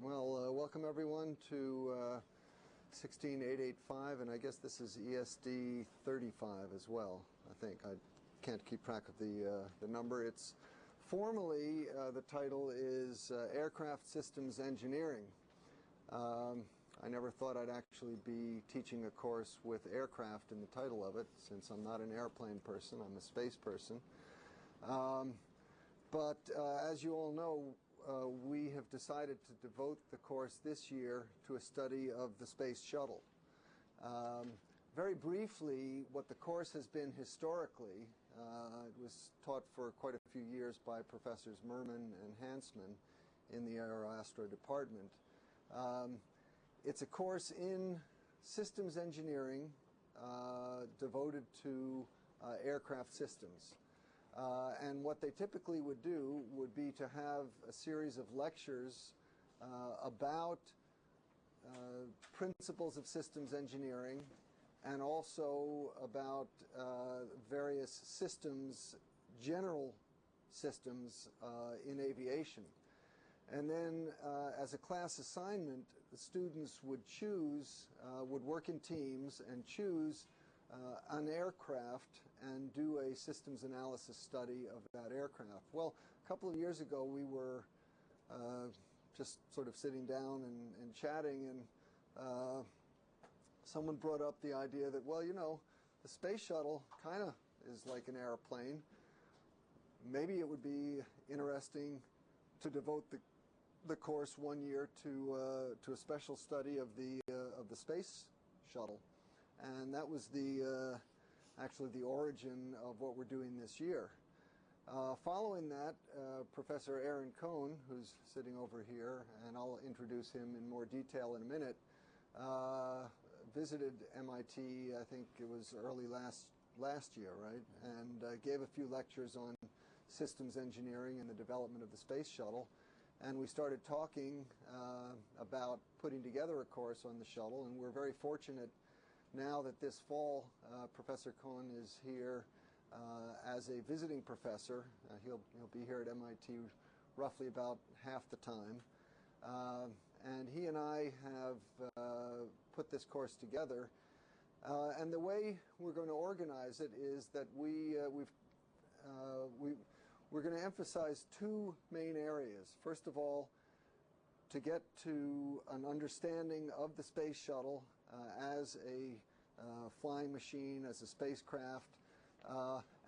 Well, welcome everyone to 16885, and I guess this is ESD 35 as well. I think I can't keep track of the number. It's formally the title is Aircraft Systems Engineering. I never thought I'd actually be teaching a course with aircraft in the title of it, since I'm not an airplane person. I'm a space person. But as you all know, we have decided to devote the course this year to a study of the Space Shuttle. Very briefly, what the course has been historically, it was taught for quite a few years by Professors Merman and Hansman in the Aeroastro department. It's a course in systems engineering devoted to aircraft systems. And what they typically would do would be to have a series of lectures about principles of systems engineering and also about various systems, general systems in aviation. And then as a class assignment, the students would choose, would work in teams and choose an aircraft and do a systems analysis study of that aircraft. Well, a couple of years ago we were just sort of sitting down and chatting, and someone brought up the idea that, well, you know, the space shuttle kind of is like an airplane. Maybe it would be interesting to devote the course 1 year to a special study of the space shuttle. And that was actually the origin of what we're doing this year. Following that, Professor Aaron Cohen, who's sitting over here, and I'll introduce him in more detail in a minute, visited MIT, I think it was early last year, right? And gave a few lectures on systems engineering and the development of the space shuttle. And we started talking about putting together a course on the shuttle, and we're very fortunate now that this fall Professor Cohen is here as a visiting professor. He'll be here at MIT roughly about half the time. And he and I have put this course together. And the way we're going to organize it is that we're going to emphasize two main areas. First of all, to get to an understanding of the space shuttle as a flying machine, as a spacecraft,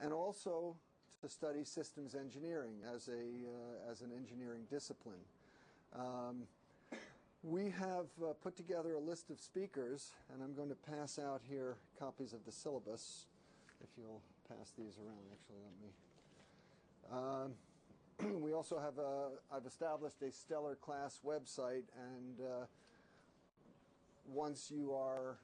and also to study systems engineering as an engineering discipline. We have put together a list of speakers, and I'm going to pass out here copies of the syllabus. If you'll pass these around, actually, let me. We also have I've established a Stellar class website, and once you are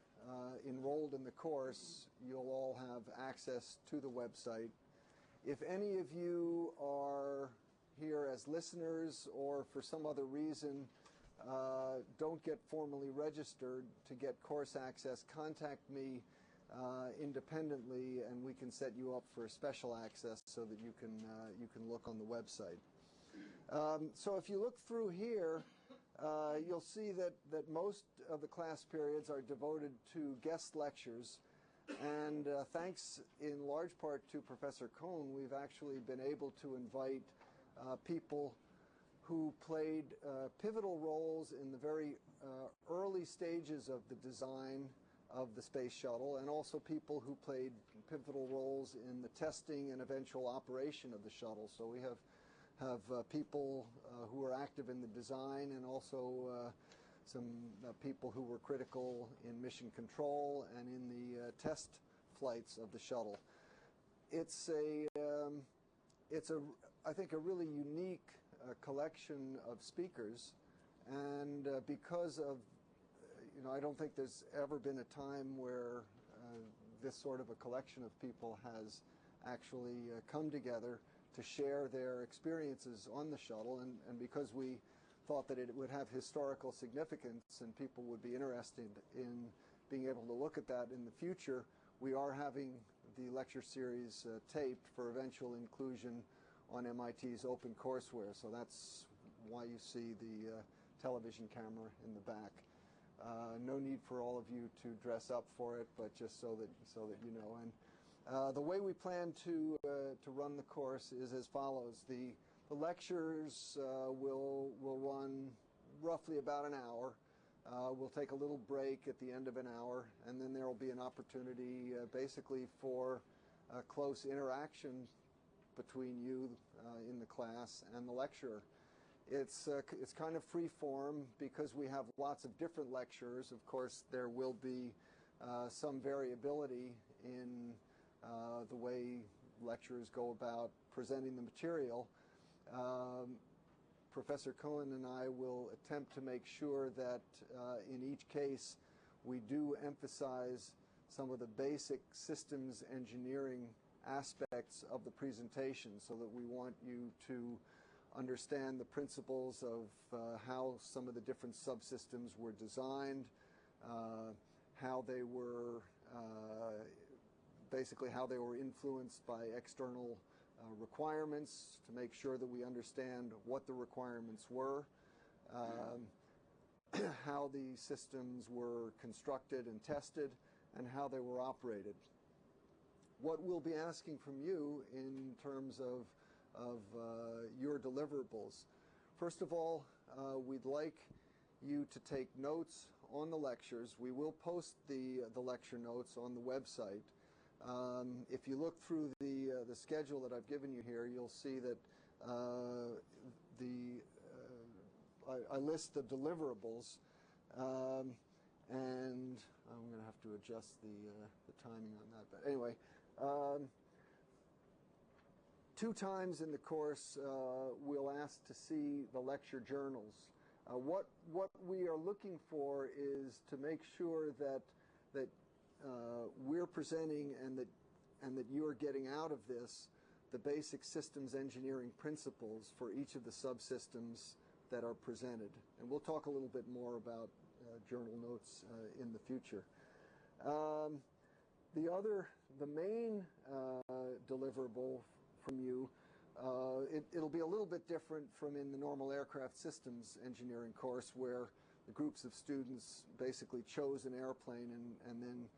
enrolled in the course, you'll all have access to the website. If any of you are here as listeners or for some other reason don't get formally registered to get course access, contact me independently, and we can set you up for special access so that you can look on the website. So if you look through here, you'll see that most of the class periods are devoted to guest lectures, and thanks in large part to Professor Cohen, we've actually been able to invite people who played pivotal roles in the very early stages of the design of the space shuttle, and also people who played pivotal roles in the testing and eventual operation of the shuttle. So we have people who are active in the design, and also some people who were critical in mission control and in the test flights of the shuttle. It's I think a really unique collection of speakers, and because of, I don't think there's ever been a time where this sort of a collection of people has actually come together to share their experiences on the shuttle, and because we thought that it would have historical significance and people would be interested in being able to look at that in the future, we are having the lecture series taped for eventual inclusion on MIT's OpenCourseware. So that's why you see the television camera in the back. No need for all of you to dress up for it, but just so that you know. And the way we plan to run the course is as follows. The lectures will run roughly about an hour. We'll take a little break at the end of an hour, and then there will be an opportunity basically for close interaction between you in the class and the lecturer. It's kind of free form because we have lots of different lecturers. Of course, there will be some variability in the way lecturers go about presenting the material. Professor Cohen and I will attempt to make sure that in each case we do emphasize some of the basic systems engineering aspects of the presentation, so that we want you to understand the principles of how some of the different subsystems were designed, how they were basically how they were influenced by external requirements, to make sure that we understand what the requirements were, how the systems were constructed and tested, and how they were operated. What we'll be asking from you in terms of your deliverables. First of all, we'd like you to take notes on the lectures. We will post the lecture notes on the website. If you look through the schedule that I've given you here, you'll see that I list the deliverables, and I'm going to have to adjust the timing on that. But anyway, 2 times in the course we'll ask to see the lecture journals. What we are looking for is to make sure that we're presenting and that you are getting out of this the basic systems engineering principles for each of the subsystems that are presented. And we'll talk a little bit more about journal notes in the future. The main deliverable from you, it'll be a little bit different from in the normal aircraft systems engineering course, where the groups of students basically chose an airplane and then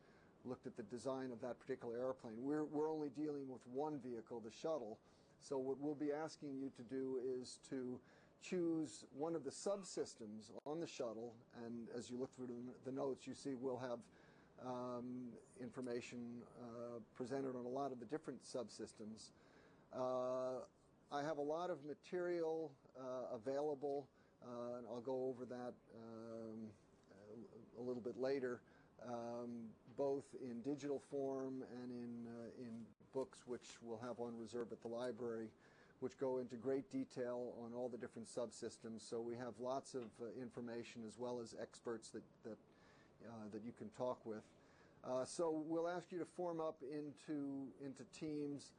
looked at the design of that particular airplane. We're only dealing with one vehicle, the Shuttle. So what we'll be asking you to do is to choose one of the subsystems on the Shuttle, and as you look through the notes, you see we'll have information presented on a lot of the different subsystems. I have a lot of material available, and I'll go over that a little bit later, both in digital form and in books which we'll have on reserve at the library, which go into great detail on all the different subsystems. So we have lots of information, as well as experts that you can talk with. So we'll ask you to form up into teams,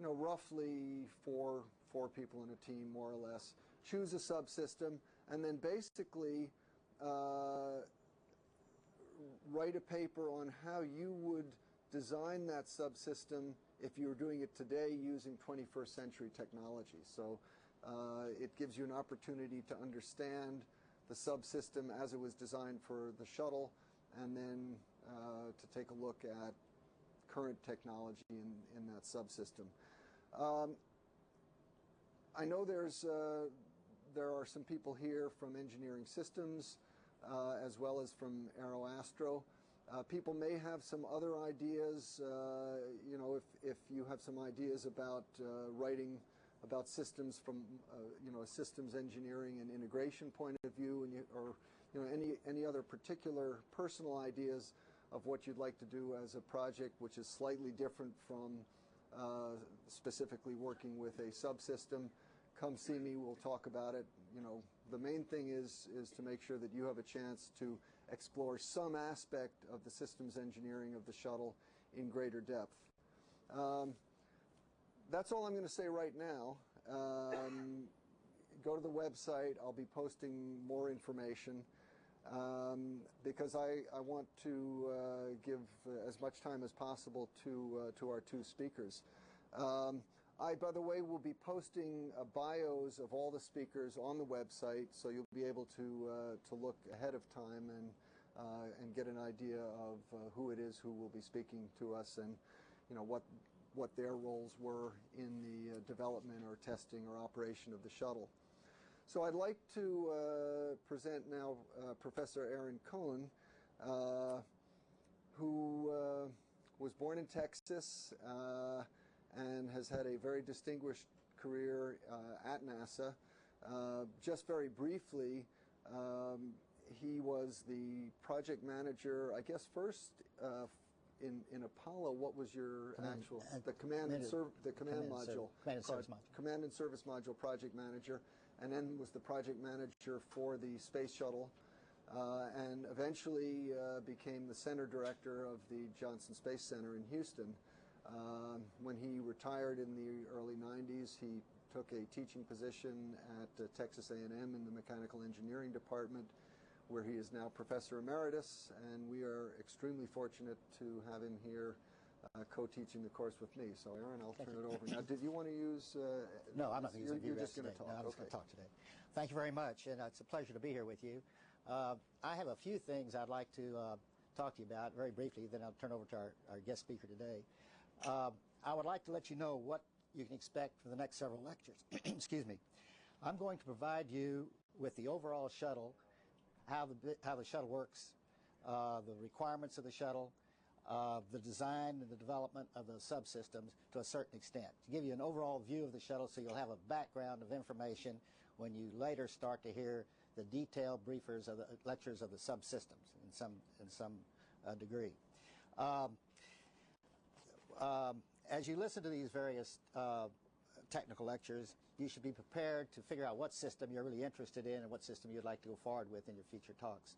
roughly four people in a team, more or less. Choose a subsystem, and then basically write a paper on how you would design that subsystem if you were doing it today using 21st century technology. So it gives you an opportunity to understand the subsystem as it was designed for the Shuttle, and then to take a look at current technology in that subsystem. I know there are some people here from engineering systems, as well as from AeroAstro. People may have some other ideas. If you have some ideas about writing about systems from a systems engineering and integration point of view, and any other particular personal ideas of what you'd like to do as a project which is slightly different from specifically working with a subsystem, come see me. We'll talk about it. The main thing is to make sure that you have a chance to explore some aspect of the systems engineering of the Shuttle in greater depth. That's all I'm going to say right now. Go to the website. I'll be posting more information because I want to give as much time as possible to our 2 speakers. I, by the way, will be posting bios of all the speakers on the website, so you'll be able to look ahead of time and get an idea of who it is who will be speaking to us, and what their roles were in the development or testing or operation of the shuttle. So I'd like to present now Professor Aaron Cohen, who was born in Texas and has had a very distinguished career at NASA. Just very briefly, he was the project manager, I guess first in Apollo. What was your actual the command and service module project manager, and then was the project manager for the space shuttle, and eventually became the center director of the Johnson Space Center in Houston. When he retired in the early 90s, he took a teaching position at Texas A&M in the mechanical engineering department, where he is now Professor Emeritus, and we are extremely fortunate to have him here co-teaching the course with me. So Aaron, I'll turn it over. Now, did you want to use... No, I'm not going to use You're just going to talk. No, I'm just going to talk today. Thank you very much, and it's a pleasure to be here with you. I have a few things I'd like to talk to you about very briefly, then I'll turn over to our guest speaker today. I would like to let you know what you can expect for the next several lectures. Excuse me. I'm going to provide you with the overall shuttle, how the shuttle works, the requirements of the shuttle, the design and the development of the subsystems to a certain extent, to give you an overall view of the shuttle so you'll have a background of information when you later start to hear the detailed briefers of the lectures of the subsystems in some degree. As you listen to these various technical lectures, you should be prepared to figure out what system you're really interested in and what system you'd like to go forward with in your future talks.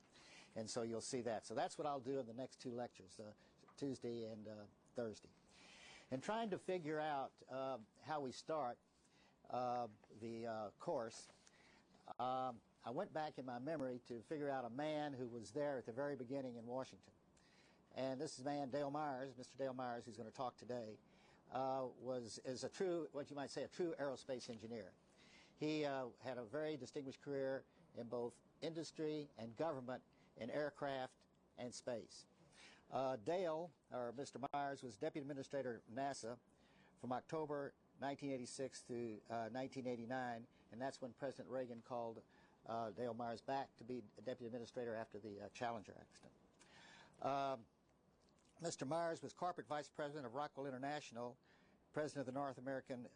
And so you'll see that. So that's what I'll do in the next two lectures, Tuesday and Thursday. And trying to figure out how we start the course, I went back in my memory to figure out a man who was there at the very beginning in Washington. And this is man Dale Myers, Mr. Dale Myers, who's going to talk today. Is a true, what you might say, a true aerospace engineer. He had a very distinguished career in both industry and government in aircraft and space. Dale, or Mr. Myers, was Deputy Administrator of NASA from October 1986 to 1989, and that's when President Reagan called Dale Myers back to be Deputy Administrator after the Challenger accident. Mr. Myers was Corporate Vice President of Rockwell International, President of the North American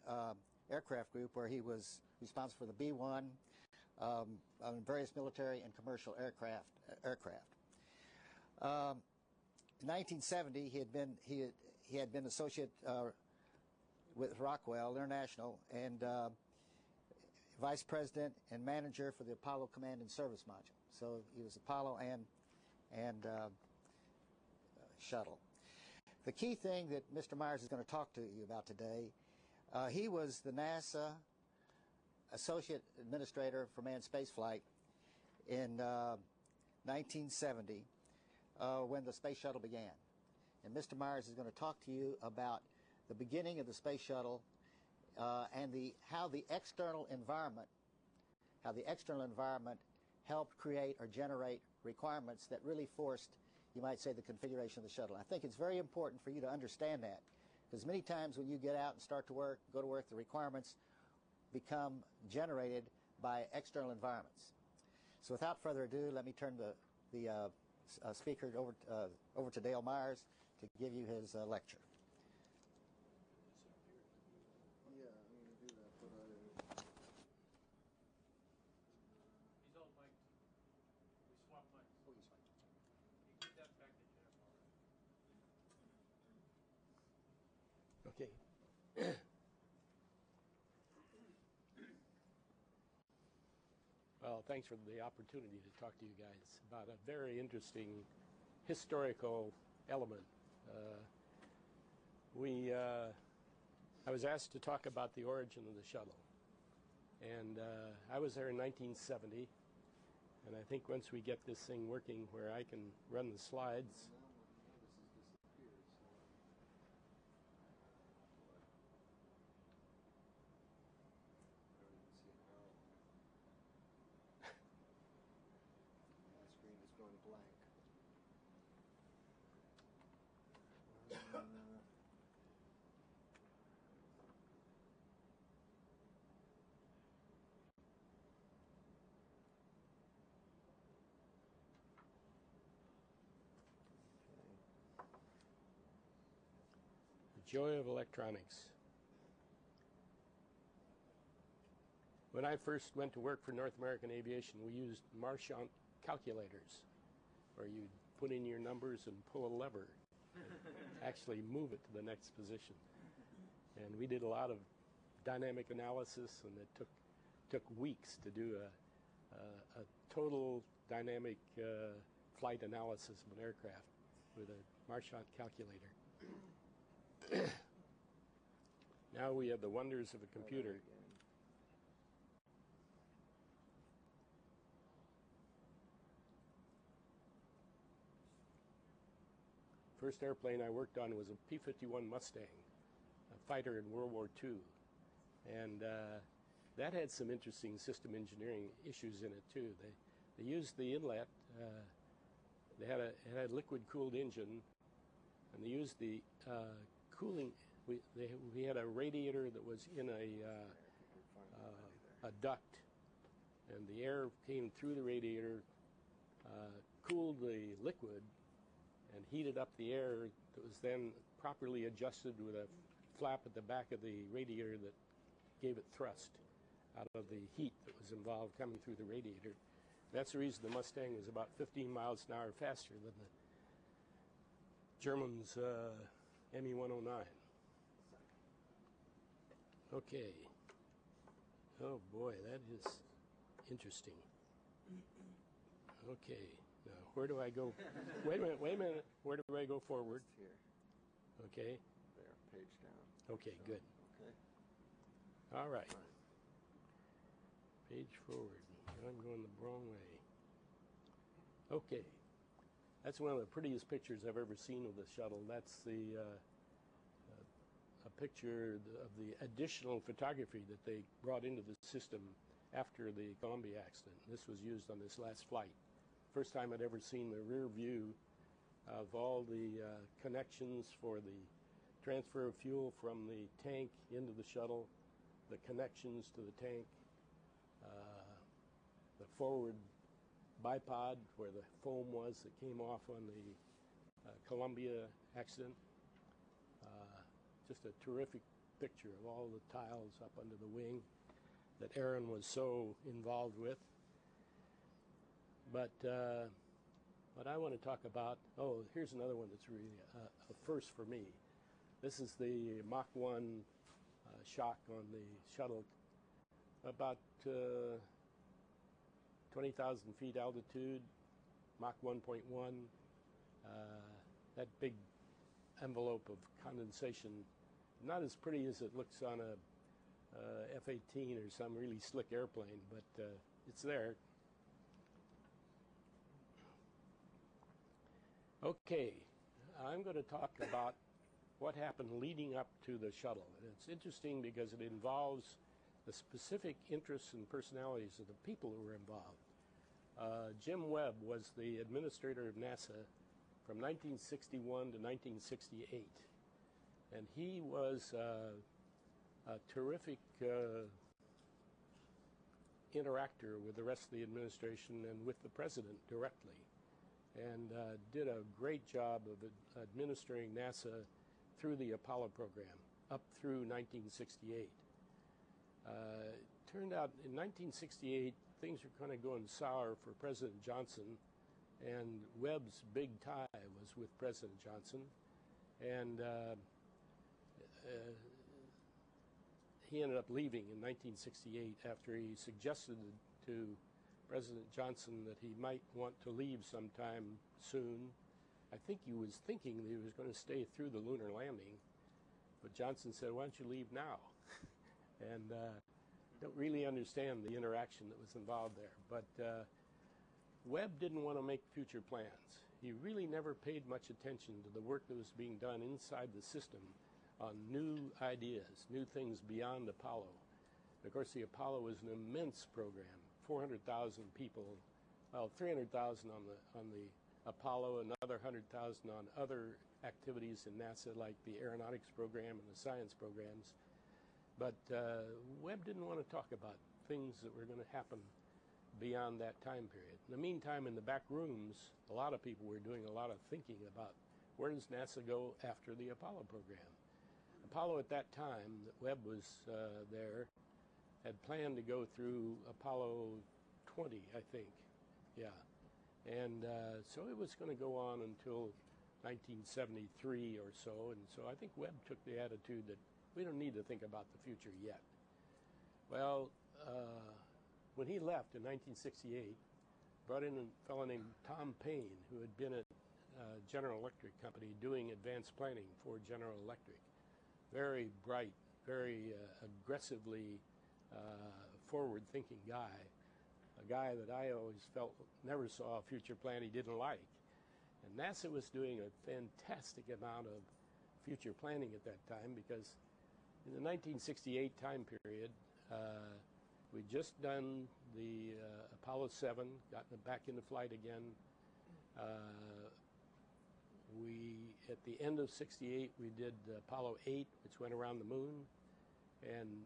Aircraft Group, where he was responsible for the B-1, on various military and commercial aircraft. In 1970, he had been associate with Rockwell International and Vice President and manager for the Apollo Command and Service Module. So he was Apollo and Shuttle. The key thing that Mr. Myers is going to talk to you about today, he was the NASA Associate Administrator for Manned Spaceflight in 1970 when the Space Shuttle began. And Mr. Myers is going to talk to you about the beginning of the Space Shuttle and how the external environment helped create or generate requirements that really forced, you might say, the configuration of the shuttle. I think it's very important for you to understand that, because many times when you get out and start to work, go to work, the requirements become generated by external environments. So without further ado, let me turn the speaker over to Dale Myers to give you his lecture. Yeah, I'm going to do that, but He's all mic'd. We swap mics. Oh, you swap. You get that back to Jeff. Okay. Well, thanks for the opportunity to talk to you guys about a very interesting historical element. I was asked to talk about the origin of the shuttle, and I was there in 1970, and I think once we get this thing working where I can run the slides. blank. The joy of electronics. When I first went to work for North American Aviation, we used Marchant calculators, where you'd put in your numbers and pull a lever, actually move it to the next position. And we did a lot of dynamic analysis, and it took weeks to do a total dynamic flight analysis of an aircraft with a Marchant calculator. Now we have the wonders of a computer. First airplane I worked on was a P-51 Mustang, a fighter in World War II. And that had some interesting system engineering issues in it too. They used the inlet, it had a liquid-cooled engine, and they used the cooling. We had a radiator that was in a duct, and the air came through the radiator, cooled the liquid, and heated up the air that was then properly adjusted with a flap at the back of the radiator that gave it thrust out of the heat that was involved coming through the radiator. That's the reason the Mustang was about 15 miles an hour faster than the Germans' Me-109. Okay. Oh boy, that is interesting. Okay. Now, where do I go? Wait a minute. Where do I go forward? Here. Okay. There, page down. Okay, good. Okay. All right. Page forward. I'm going the wrong way. Okay. That's one of the prettiest pictures I've ever seen of the shuttle. That's a picture of the additional photography that they brought into the system after the Columbia accident. This was used on this last flight. First time I'd ever seen the rear view of all the connections for the transfer of fuel from the tank into the shuttle, the connections to the tank, the forward bipod where the foam was that came off on the Columbia accident. Just a terrific picture of all the tiles up under the wing that Aaron was so involved with. But what I want to talk about, here's another one that's really a first for me. This is the Mach 1 shock on the shuttle, about 20,000 feet altitude, Mach 1.1. That big envelope of condensation, not as pretty as it looks on a F-18 or some really slick airplane, but it's there. Okay, I'm going to talk about what happened leading up to the shuttle. And it's interesting because it involves the specific interests and personalities of the people who were involved. Jim Webb was the administrator of NASA from 1961 to 1968. And he was a terrific interactor with the rest of the administration and with the president directly, and did a great job of administering NASA through the Apollo program up through 1968. Turned out in 1968 things were kind of going sour for President Johnson, and Webb's big tie was with President Johnson, and he ended up leaving in 1968 after he suggested to President Johnson that he might want to leave sometime soon. I think he was thinking that he was going to stay through the lunar landing, but Johnson said, "Why don't you leave now?" And don't really understand the interaction that was involved there. But Webb didn't want to make future plans. He really never paid much attention to the work that was being done inside the system on new ideas, new things beyond Apollo. Of course, the Apollo was an immense program, 400,000 people well, 300,000 on the Apollo, another 100,000 on other activities in NASA like the aeronautics program and the science programs. But Webb didn't want to talk about things that were going to happen beyond that time period. In the meantime, in the back rooms, a lot of people were doing a lot of thinking about where does NASA go after the Apollo program. Apollo at that time, that Webb was there, had planned to go through Apollo 20, I think. Yeah. And so it was going to go on until 1973 or so. And so I think Webb took the attitude that we don't need to think about the future yet. Well, when he left in 1968, brought in a fellow named Tom Paine, who had been at General Electric Company doing advanced planning for General Electric. Very bright, very aggressively forward-thinking guy. A guy that I always felt never saw a future plan he didn't like. And NASA was doing a fantastic amount of future planning at that time because in the 1968 time period, we'd just done the Apollo 7, gotten it back into flight again. At the end of 68, we did Apollo 8, which went around the moon. And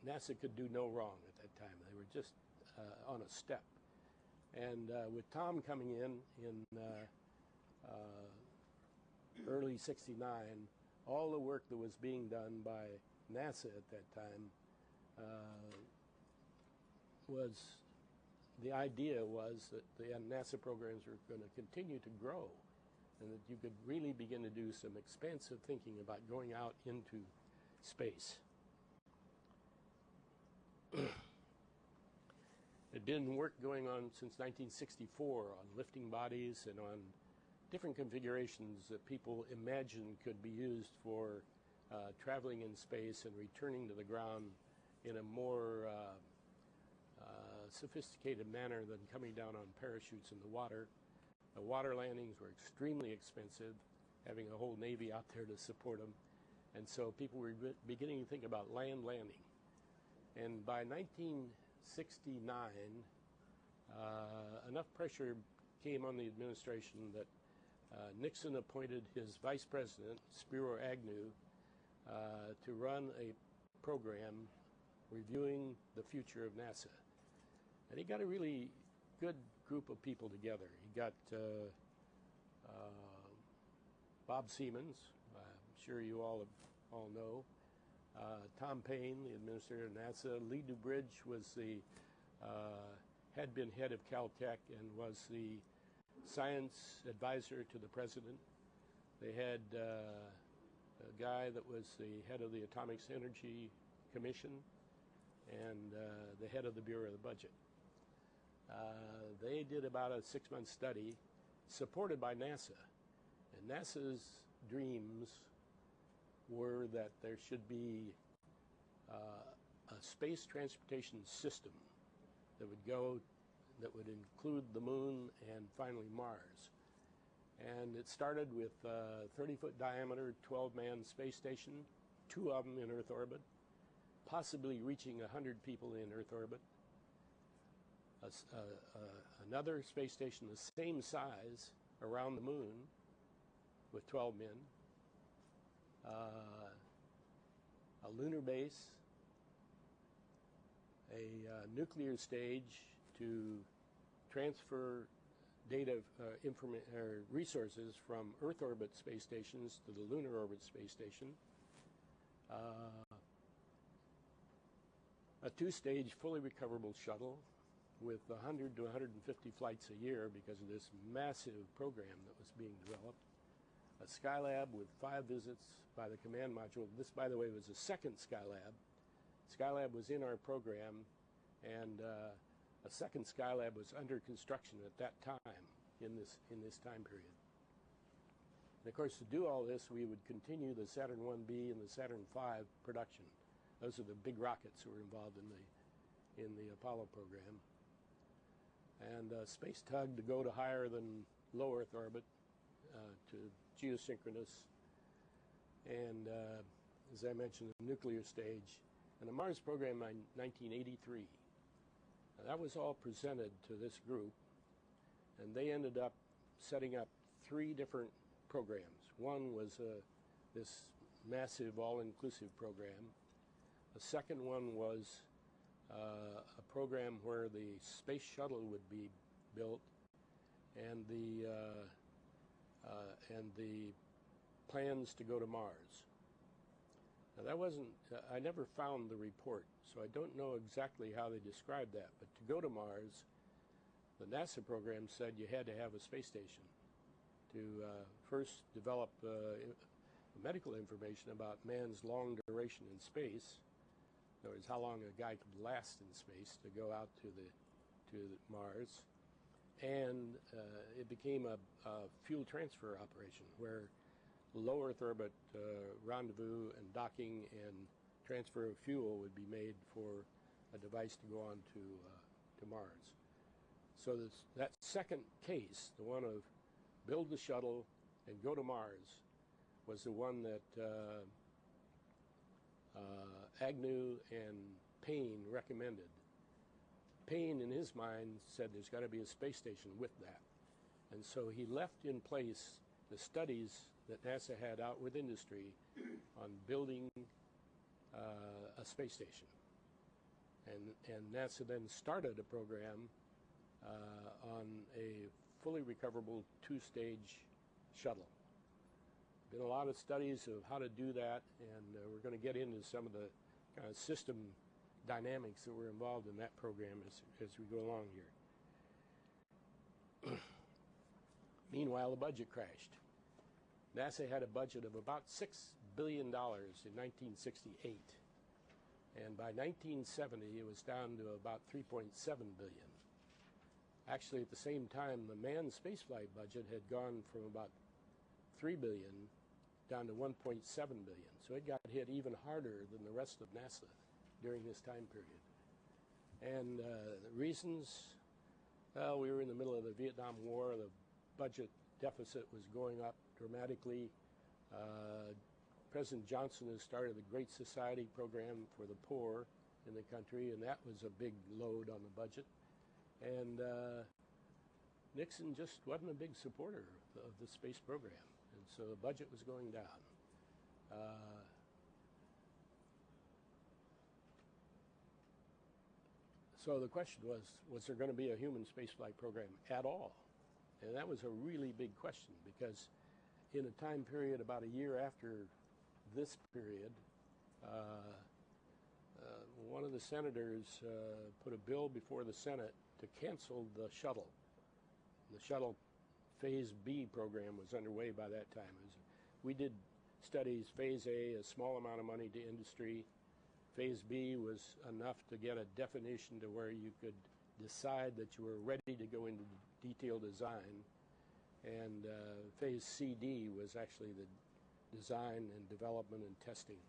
NASA could do no wrong at that time. They were just on a step. And with Tom coming in early 69, all the work that was being done by NASA at that time the idea was that the NASA programs were going to continue to grow and that you could really begin to do some expansive thinking about going out into space. There'd been work going on since 1964 on lifting bodies and on different configurations that people imagined could be used for traveling in space and returning to the ground in a more sophisticated manner than coming down on parachutes in the water. The water landings were extremely expensive, having a whole Navy out there to support them. And so people were beginning to think about land landing. And by 1969, enough pressure came on the administration that Nixon appointed his vice president, Spiro Agnew, to run a program reviewing the future of NASA. And he got a really good group of people together. He got Bob Siemens, I'm sure you all know, Tom Paine, the administrator of NASA. Lee Dubridge was had been head of Caltech and was the science advisor to the president. They had a guy that was the head of the Atomic Energy Commission and the head of the Bureau of the Budget. They did about a 6-month study supported by NASA. And NASA's dreams were that there should be a space transportation system that would include the moon and finally Mars. And it started with a 30-foot diameter, 12-man space station, 2 of them in Earth orbit, possibly reaching 100 people in Earth orbit. Another space station the same size around the moon with 12 men. A lunar base, a nuclear stage to transfer data, resources from Earth orbit space stations to the lunar orbit space station. A 2-stage fully recoverable shuttle with 100 to 150 flights a year because of this massive program that was being developed. A Skylab with 5 visits by the command module. This, by the way, was the second Skylab. Skylab was in our program, and a second Skylab was under construction at that time in this time period. And of course, to do all this, we would continue the Saturn 1B and the Saturn V production. Those are the big rockets that were involved in the Apollo program. And space tug to go to higher than low Earth orbit, to geosynchronous, and as I mentioned, the nuclear stage, and the Mars program in 1983. That was all presented to this group, and they ended up setting up 3 different programs. One was this massive all-inclusive program. The second one was a program where the space shuttle would be built, and the plans to go to Mars. Now that wasn't, I never found the report, so I don't know exactly how they described that, but to go to Mars, the NASA program said you had to have a space station to first develop medical information about man's long duration in space. In other words, how long a guy could last in space to go out to Mars. And it became a fuel transfer operation where low Earth orbit rendezvous and docking and transfer of fuel would be made for a device to go on to Mars. So that second case, the one of build the shuttle and go to Mars, was the one that Agnew and Payne recommended. Payne, in his mind, said there's got to be a space station with that. And so he left in place the studies that NASA had out with industry on building a space station. And NASA then started a program on a fully recoverable 2-stage shuttle. Been a lot of studies of how to do that, and we're going to get into some of the kind of system dynamics that were involved in that program as we go along here. Meanwhile, the budget crashed. NASA had a budget of about $6 billion in 1968, and by 1970 it was down to about $3.7 billion. Actually, at the same time, the manned spaceflight budget had gone from about $3 billion down to $1.7 billion. So it got hit even harder than the rest of NASA during this time period. And the reasons, well, we were in the middle of the Vietnam War. The budget deficit was going up dramatically. President Johnson has started the Great Society program for the poor in the country, and that was a big load on the budget. And Nixon just wasn't a big supporter of the space program, and so the budget was going down. So the question was there going to be a human spaceflight program at all? And that was a really big question, because in a time period about a year after this period, one of the senators put a bill before the Senate to cancel the shuttle. The shuttle Phase B program was underway by that time. We did studies, Phase A, a small amount of money to industry. Phase B was enough to get a definition to where you could decide that you were ready to go into detailed design. And Phase CD was actually the design and development and testing.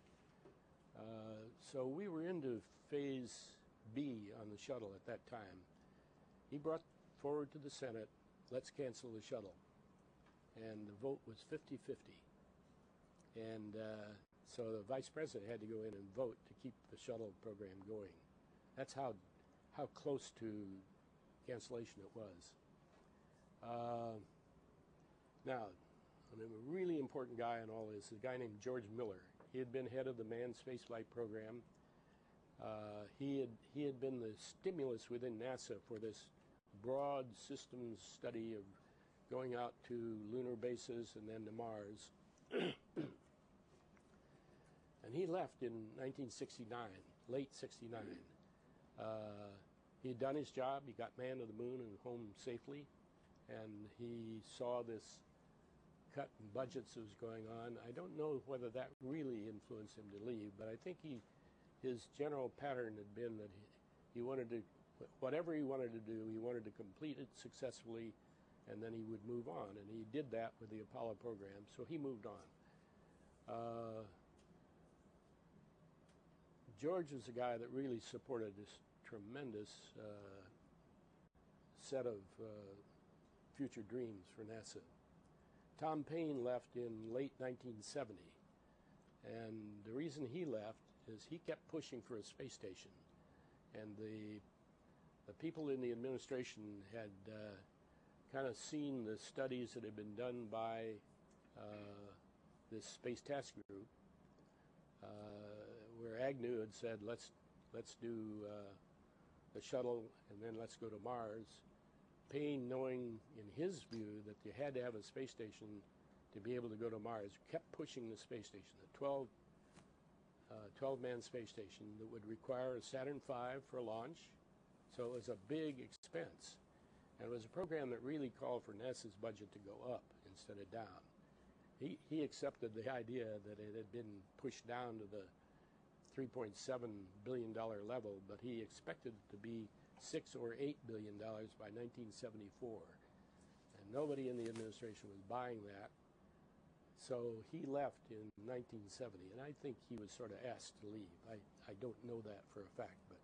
So we were into Phase B on the shuttle at that time. He brought forward to the Senate, let's cancel the shuttle. And the vote was 50-50. And so the vice president had to go in and vote to keep the shuttle program going. That's how close to cancellation it was. Now, a really important guy in all this is a guy named George Miller. He had been head of the manned spaceflight program. He had been the stimulus within NASA for this broad systems study of going out to lunar bases and then to Mars. And he left in 1969, late 69. He had done his job. He got man to the moon and home safely. And he saw this cut in budgets that was going on. I don't know whether that really influenced him to leave, but I think his general pattern had been that he wanted to, whatever he wanted to do, he wanted to complete it successfully, and then he would move on. And he did that with the Apollo program, so he moved on. George was a guy that really supported this tremendous set of future dreams for NASA. Tom Paine left in late 1970, and the reason he left is he kept pushing for a space station, and the the people in the administration had kind of seen the studies that had been done by this Space Task Group, where Agnew had said, let's do the shuttle and then let's go to Mars. Payne, knowing in his view that you had to have a space station to be able to go to Mars, kept pushing the space station, the 12-man space station that would require a Saturn V for launch. So it was a big expense. And it was a program that really called for NASA's budget to go up instead of down. He accepted the idea that it had been pushed down to the $3.7 billion level, but he expected it to be $6 or $8 billion by 1974. And nobody in the administration was buying that. So he left in 1970, and I think he was sort of asked to leave. I don't know that for a fact, but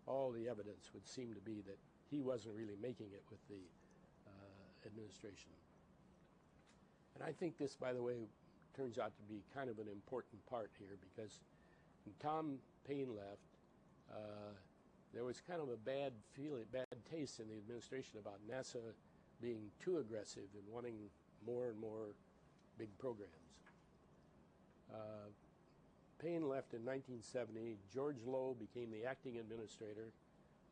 all the evidence would seem to be that he wasn't really making it with the administration. And I think this, by the way, turns out to be kind of an important part here, because when Tom Payne left, there was kind of a bad taste in the administration about NASA being too aggressive in wanting more and more big programs. Payne left in 1970. George Low became the acting administrator,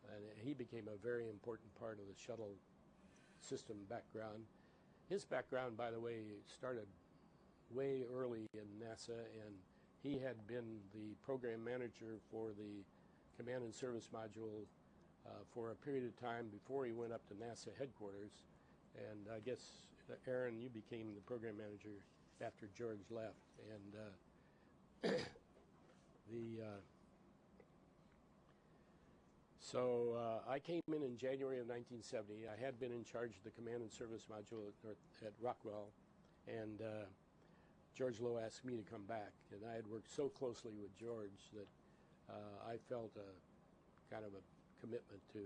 and he became a very important part of the shuttle system background. His background, by the way, started way early in NASA, and he had been the program manager for the Command and Service Module for a period of time before he went up to NASA headquarters. And I guess, Aaron, you became the program manager after George left. And I came in January of 1970. I had been in charge of the Command and Service Module at Rockwell, and George Low asked me to come back. And I had worked so closely with George that I felt a kind of a commitment to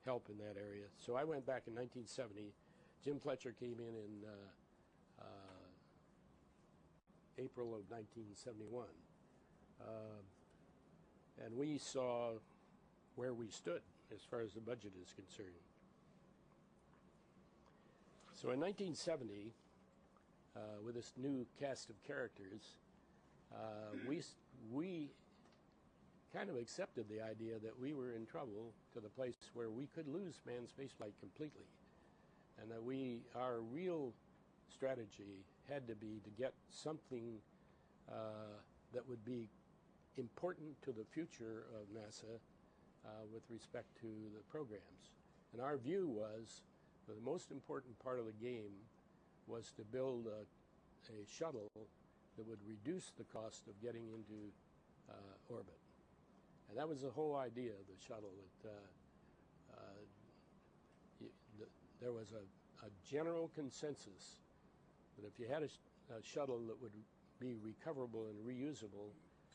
help in that area. So I went back in 1970. Jim Fletcher came in April of 1971. And we saw where we stood as far as the budget is concerned. So in 1970, with this new cast of characters, we kind of accepted the idea that we were in trouble to the place where we could lose manned spaceflight completely, and that our real strategy had to be to get something that would be important to the future of NASA with respect to the programs. And our view was that the most important part of the game was to build a shuttle that would reduce the cost of getting into orbit. And that was the whole idea of the shuttle. There was a general consensus that if you had a shuttle that would be recoverable and reusable,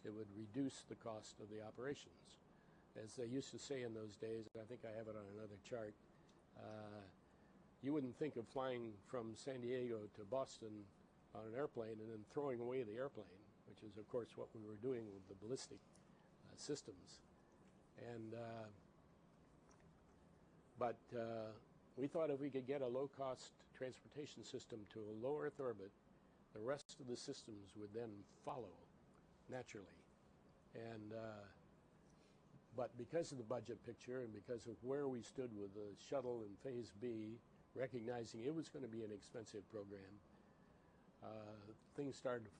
it would reduce the cost of the operations. As they used to say in those days, I think I have it on another chart, you wouldn't think of flying from San Diego to Boston on an airplane and then throwing away the airplane, which is, of course, what we were doing with the ballistic systems. And but we thought if we could get a low-cost transportation system to a low Earth orbit, the rest of the systems would then follow naturally. And but because of the budget picture and because of where we stood with the shuttle in Phase B, recognizing it was going to be an expensive program, things started to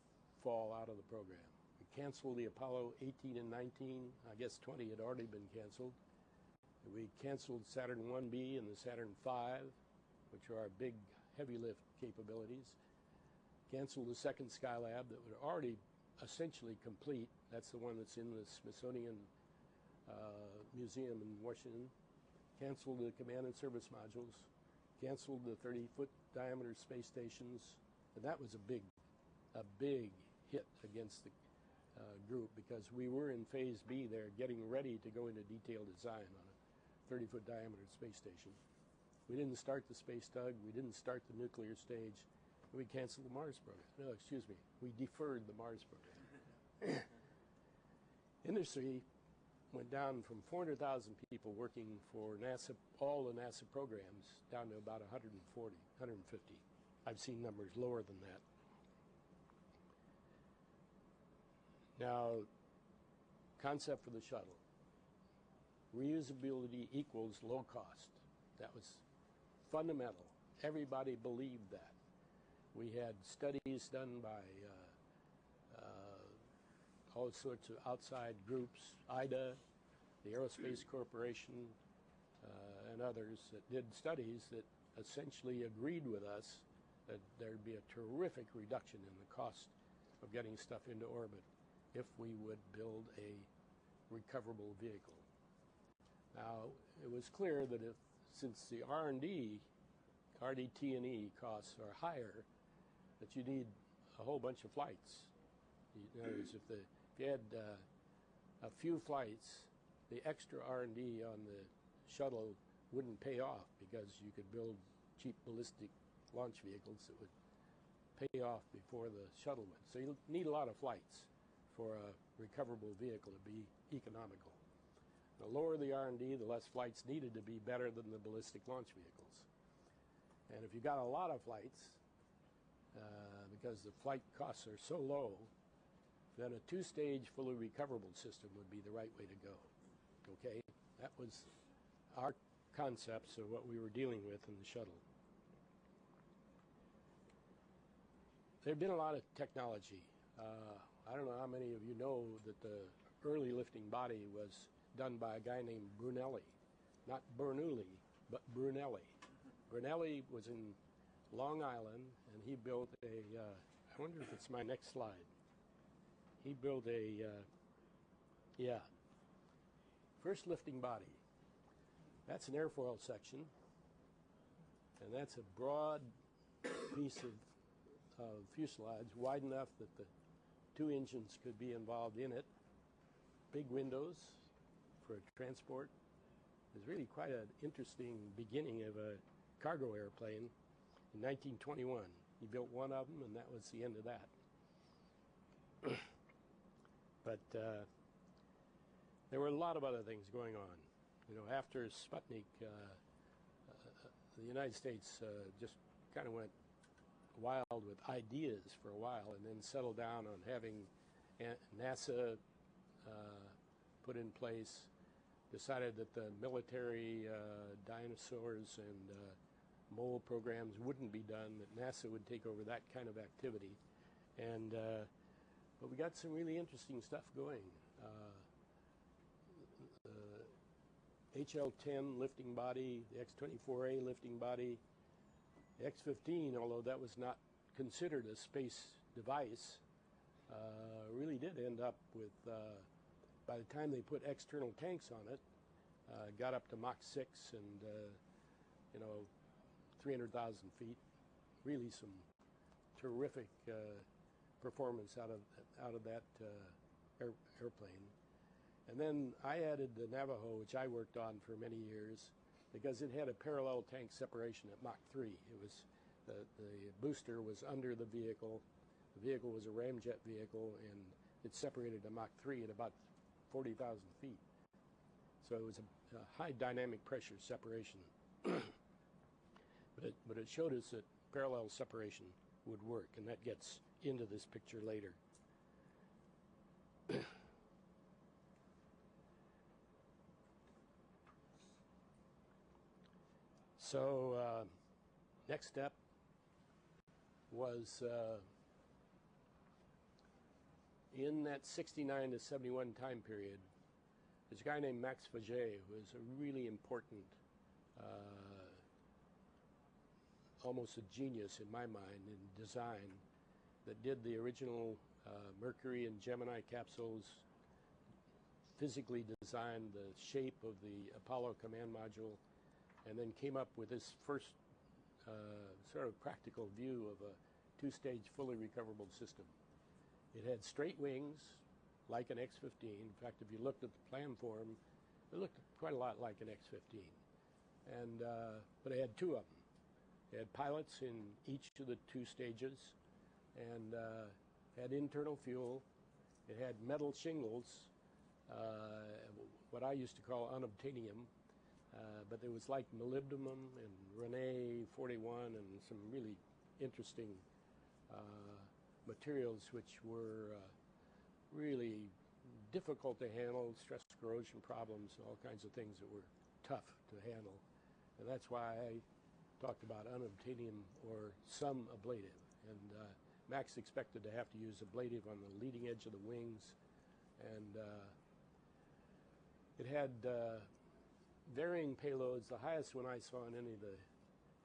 fall out of the program. We canceled the Apollo 18 and 19. I guess 20 had already been canceled. We canceled Saturn 1B and the Saturn V, which are our big heavy lift capabilities. Canceled the second Skylab that was already essentially complete. That's the one that's in the Smithsonian Museum in Washington. Canceled the Command and Service Modules. Canceled the 30-foot diameter space stations. And that was a big hit against the group, because we were in Phase B there getting ready to go into detailed design on a 30-foot diameter space station. We didn't start the space tug. We didn't start the nuclear stage. We canceled the Mars program. No, excuse me. We deferred the Mars program. Industry went down from 400,000 people working for NASA, all the NASA programs, down to about 140, 150. I've seen numbers lower than that. Now, concept for the shuttle. Reusability equals low cost. That was fundamental. Everybody believed that. We had studies done by all sorts of outside groups, IDA, the Aerospace Corporation, and others that did studies that essentially agreed with us that there'd be a terrific reduction in the cost of getting stuff into orbit if we would build a recoverable vehicle. Now, it was clear that since the R&D, RDT&E costs are higher, that you need a whole bunch of flights. In other words, if you had a few flights, the extra R&D on the shuttle wouldn't pay off because you could build cheap ballistic launch vehicles that would pay off before the shuttle would. So you need a lot of flights for a recoverable vehicle to be economical. The lower the R&D, the less flights needed to be better than the ballistic launch vehicles. And if you got a lot of flights, because the flight costs are so low, then a two-stage fully recoverable system would be the right way to go. Okay? That was our concepts of what we were dealing with in the shuttle. There have been a lot of technology. I don't know how many of you know that the early lifting body was done by a guy named Brunelli. Not Bernoulli, but Brunelli. Brunelli was in Long Island, and he built a, I wonder if it's my next slide. He built first lifting body. That's an airfoil section, and that's a broad piece of fuselage, wide enough that the two engines could be involved in it. Big windows for transport. It was really quite an interesting beginning of a cargo airplane in 1921. He built one of them, and that was the end of that. But there were a lot of other things going on. You know, after Sputnik, the United States just kind of went wild with ideas for a while, and then settled down on having NASA put in place, decided that the military dinosaurs and mole programs wouldn't be done, that NASA would take over that kind of activity. And but we got some really interesting stuff going. The HL-10 lifting body, the X-24A lifting body, the X-15, although that was not considered a space device, really did end up with, by the time they put external tanks on it, got up to Mach 6 and, 300,000 feet. Really some terrific performance out of that airplane. And then I added the Navajo, which I worked on for many years, because it had a parallel tank separation at Mach 3. It was the booster was under the vehicle. The vehicle was a ramjet vehicle, and it separated at Mach 3 at about 40,000 feet. So it was a high dynamic pressure separation. But it showed us that parallel separation would work, and that gets into this picture later. So next step was in that 69 to 71 time period, there's a guy named Max Faget who was a really important, almost a genius in my mind in design, that did the original Mercury and Gemini capsules, physically designed the shape of the Apollo command module, and then came up with this first sort of practical view of a two-stage fully recoverable system. It had straight wings, like an X-15. In fact, if you looked at the plan form, it looked quite a lot like an X-15. And but it had two of them. It had pilots in each of the two stages, and had internal fuel. It had metal shingles what I used to call unobtainium, but it was like molybdenum and Rene 41 and some really interesting materials which were really difficult to handle, stress corrosion problems, all kinds of things that were tough to handle. And that's why I talked about unobtainium or some ablative. And Max expected to have to use ablative on the leading edge of the wings. And it had varying payloads. The highest one I saw in any of the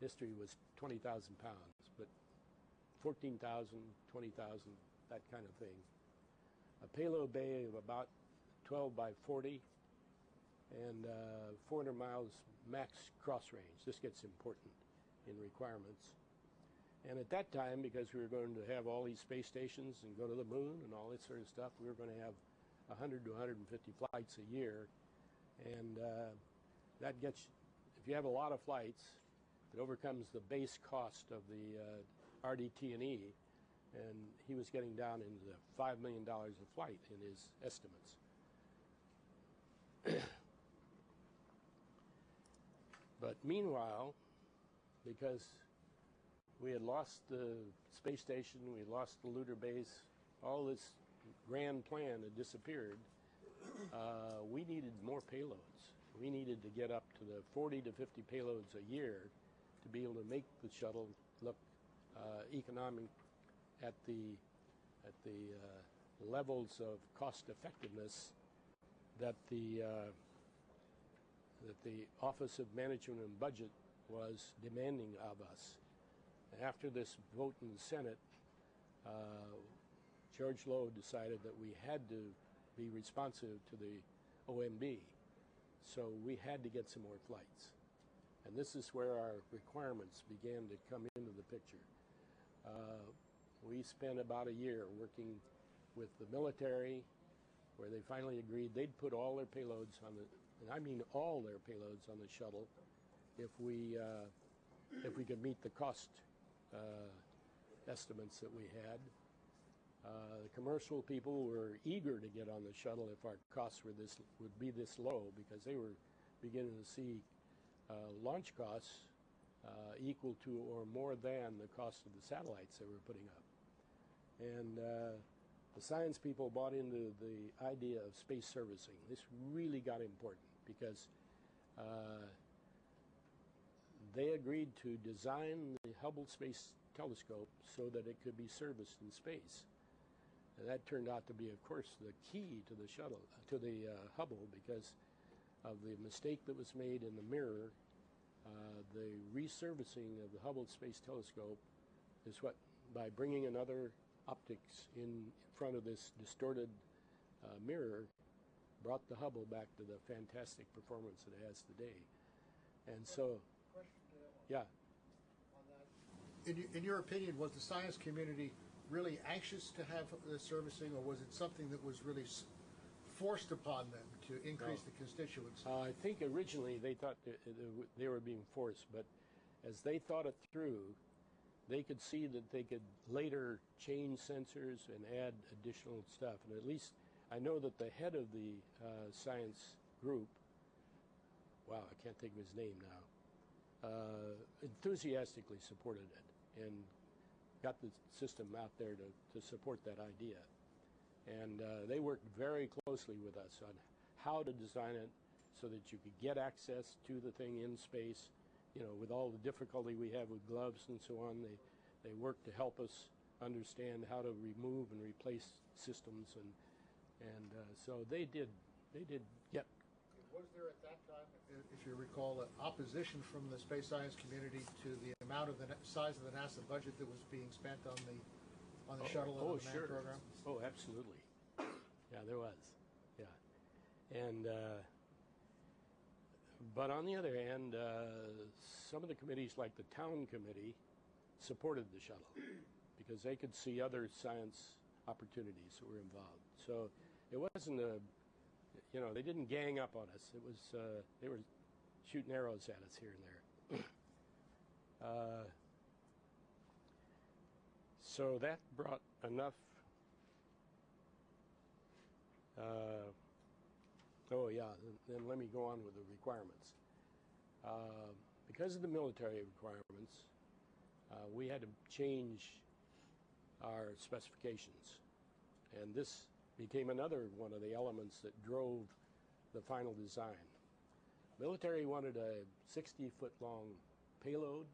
history was 20,000 pounds, but 14,000, 20,000, that kind of thing. A payload bay of about 12 by 40 and 400 miles max cross range. This gets important in requirements. And at that time, because we were going to have all these space stations and go to the moon and all this sort of stuff, we were going to have 100 to 150 flights a year. And that gets, if you have a lot of flights, it overcomes the base cost of the RDT&E. And he was getting down into the $5 million a flight in his estimates. But meanwhile, because we had lost the space station, we had lost the lunar base, all this grand plan had disappeared, we needed more payloads. We needed to get up to the 40 to 50 payloads a year to be able to make the shuttle look economic at the levels of cost effectiveness that the Office of Management and Budget was demanding of us. After this vote in the Senate, George Lowe decided that we had to be responsive to the OMB, so we had to get some more flights. And this is where our requirements began to come into the picture. We spent about a year working with the military, where they finally agreed they'd put all their payloads on the, and I mean all their payloads on the shuttle, if we could meet the cost estimates that we had. The commercial people were eager to get on the shuttle if our costs would be this low, because they were beginning to see launch costs equal to or more than the cost of the satellites they were putting up. And the science people bought into the idea of space servicing. This really got important because they agreed to design the Hubble Space Telescope so that it could be serviced in space. And that turned out to be, of course, the key to the shuttle, to the Hubble, because of the mistake that was made in the mirror. The resurfacing of the Hubble Space Telescope is what, by bringing another optics in front of this distorted mirror, brought the Hubble back to the fantastic performance it has today. And so, yeah. On that. In your opinion, was the science community really anxious to have the servicing, or was it something that was really forced upon them to increase the constituency? I think originally they thought they were being forced, but as they thought it through, they could see that they could later change sensors and add additional stuff. And at least I know that the head of the science group, wow, I can't think of his name now, enthusiastically supported it and got the system out there to support that idea. And they worked very closely with us on how to design it so that you could get access to the thing in space. You know, with all the difficulty we have with gloves and so on, they worked to help us understand how to remove and replace systems, and so they did get. Was there at that time, if you recall, opposition from the space science community to the amount of the size of the NASA budget that was being spent on the shuttle and the manned program? Oh, absolutely. Yeah, there was. Yeah, and. But on the other hand, some of the committees, like the town committee, supported the shuttle because they could see other science opportunities that were involved. So it wasn't they didn't gang up on us. It was, they were shooting arrows at us here and there. So that brought enough Oh, yeah, then let me go on with the requirements. Because of the military requirements, we had to change our specifications. And this became another one of the elements that drove the final design. Military wanted a 60-foot long payload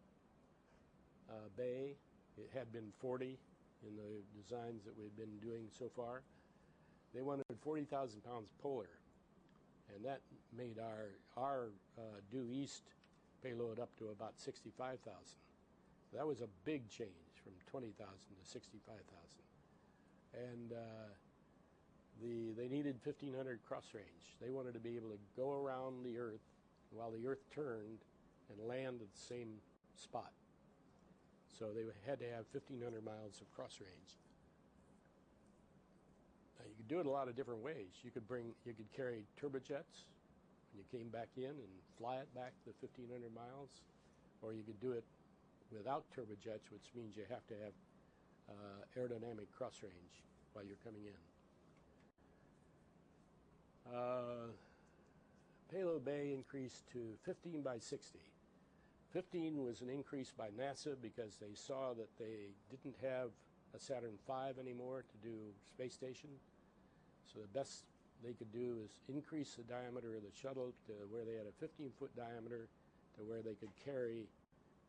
bay. It had been 40 in the designs that we'd been doing so far. They wanted 40,000 pounds polar, and that made our due east payload up to about 65,000. That was a big change from 20,000 to 65,000. And they needed 1,500 cross range. They wanted to be able to go around the Earth while the Earth turned and land at the same spot. So they had to have 1,500 miles of cross range. Now you could do it a lot of different ways. You could carry turbojets when you came back in and fly it back the 1,500 miles, or you could do it without turbojets, which means you have to have aerodynamic cross range while you're coming in. Payload bay increased to 15 by 60. 15 was an increase by NASA because they saw that they didn't have a Saturn V anymore to do space station. So the best they could do is increase the diameter of the shuttle to where they had a 15-foot diameter to where they could carry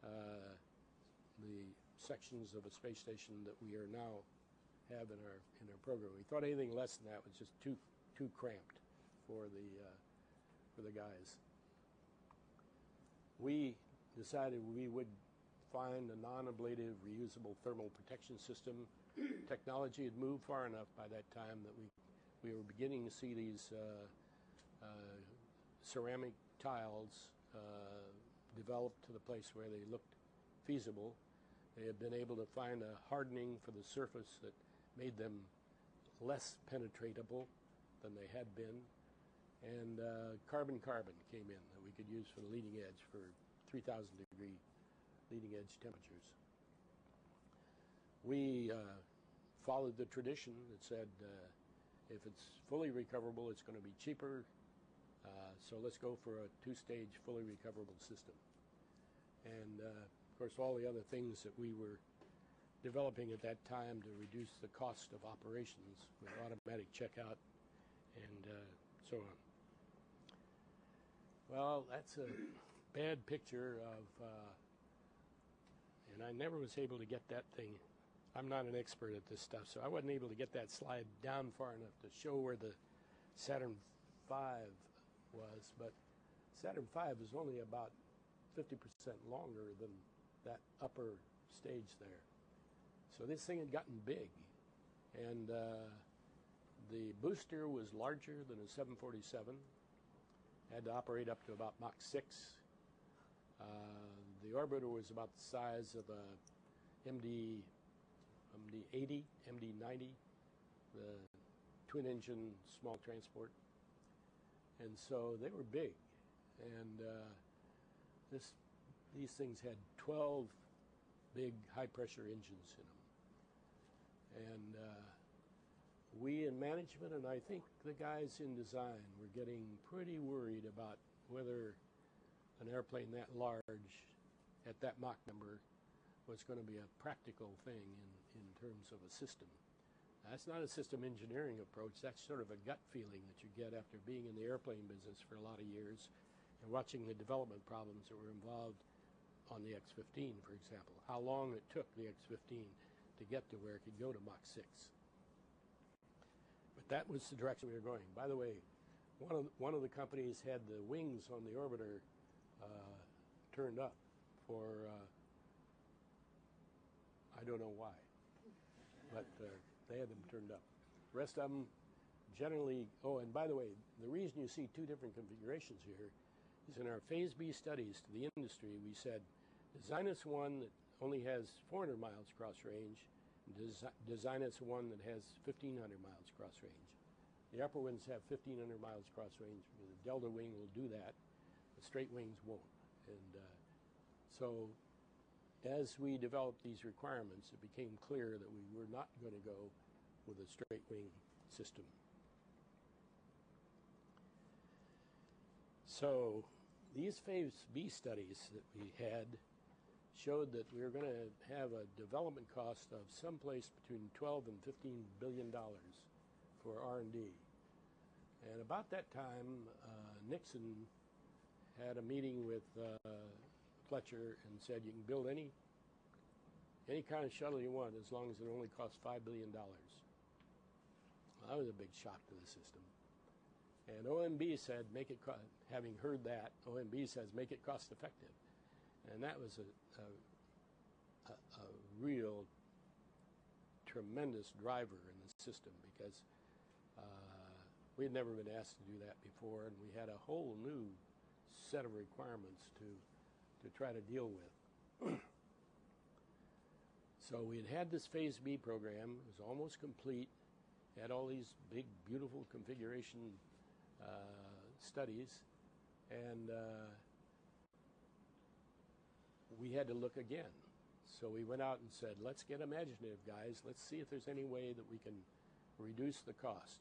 the sections of a space station that we are now have in our program. We thought anything less than that was just too cramped for the guys. We decided we would find a non-ablative reusable thermal protection system. Technology had moved far enough by that time that we were beginning to see these ceramic tiles developed to the place where they looked feasible. They had been able to find a hardening for the surface that made them less penetratable than they had been. And carbon-carbon came in that we could use for the leading edge for 3,000 degree leading edge temperatures. We followed the tradition that said if it's fully recoverable, it's going to be cheaper. So let's go for a two-stage fully recoverable system. And of course, all the other things that we were developing at that time to reduce the cost of operations with automatic checkout and so on. Well, that's a bad picture of, and I never was able to get that thing. I'm not an expert at this stuff, so I wasn't able to get that slide down far enough to show where the Saturn V was, but Saturn V is only about 50% longer than that upper stage there. So this thing had gotten big, and the booster was larger than a 747, had to operate up to about Mach 6. The orbiter was about the size of a MD-80, MD-90, the twin-engine small transport. And so they were big. And these things had 12 big high-pressure engines in them. And we in management, and I think the guys in design, were getting pretty worried about whether an airplane that large at that Mach number was going to be a practical thing in terms of a system. That's not a system engineering approach. That's sort of a gut feeling that you get after being in the airplane business for a lot of years and watching the development problems that were involved on the X-15, for example. How long it took the X-15 to get to where it could go to Mach 6. But that was the direction we were going. By the way, one of the companies had the wings on the orbiter turned up for I don't know why, but they had them turned up. The rest of them generally, oh, and by the way, the reason you see two different configurations here is in our Phase B studies to the industry, we said, design us one that only has 400 miles cross range, and design us one that has 1,500 miles cross range. The upper ones have 1,500 miles cross range. The delta wing will do that. The straight wings won't. And so as we developed these requirements, it became clear that we were not going to go with a straight wing system. So these phase B studies that we had showed that we were going to have a development cost of someplace between 12 and 15 billion dollars for R&D. And about that time, Nixon had a meeting with Fletcher and said, you can build any kind of shuttle you want as long as it only costs $5 billion. Well, that was a big shock to the system. And OMB said, having heard that, OMB says, make it cost effective. And that was a real tremendous driver in the system, because we had never been asked to do that before, and we had a whole new set of requirements to try to deal with. So we had this Phase B program. It was almost complete. Had all these big, beautiful configuration studies, and we had to look again. So we went out and said, let's get imaginative, guys. Let's see if there's any way that we can reduce the cost.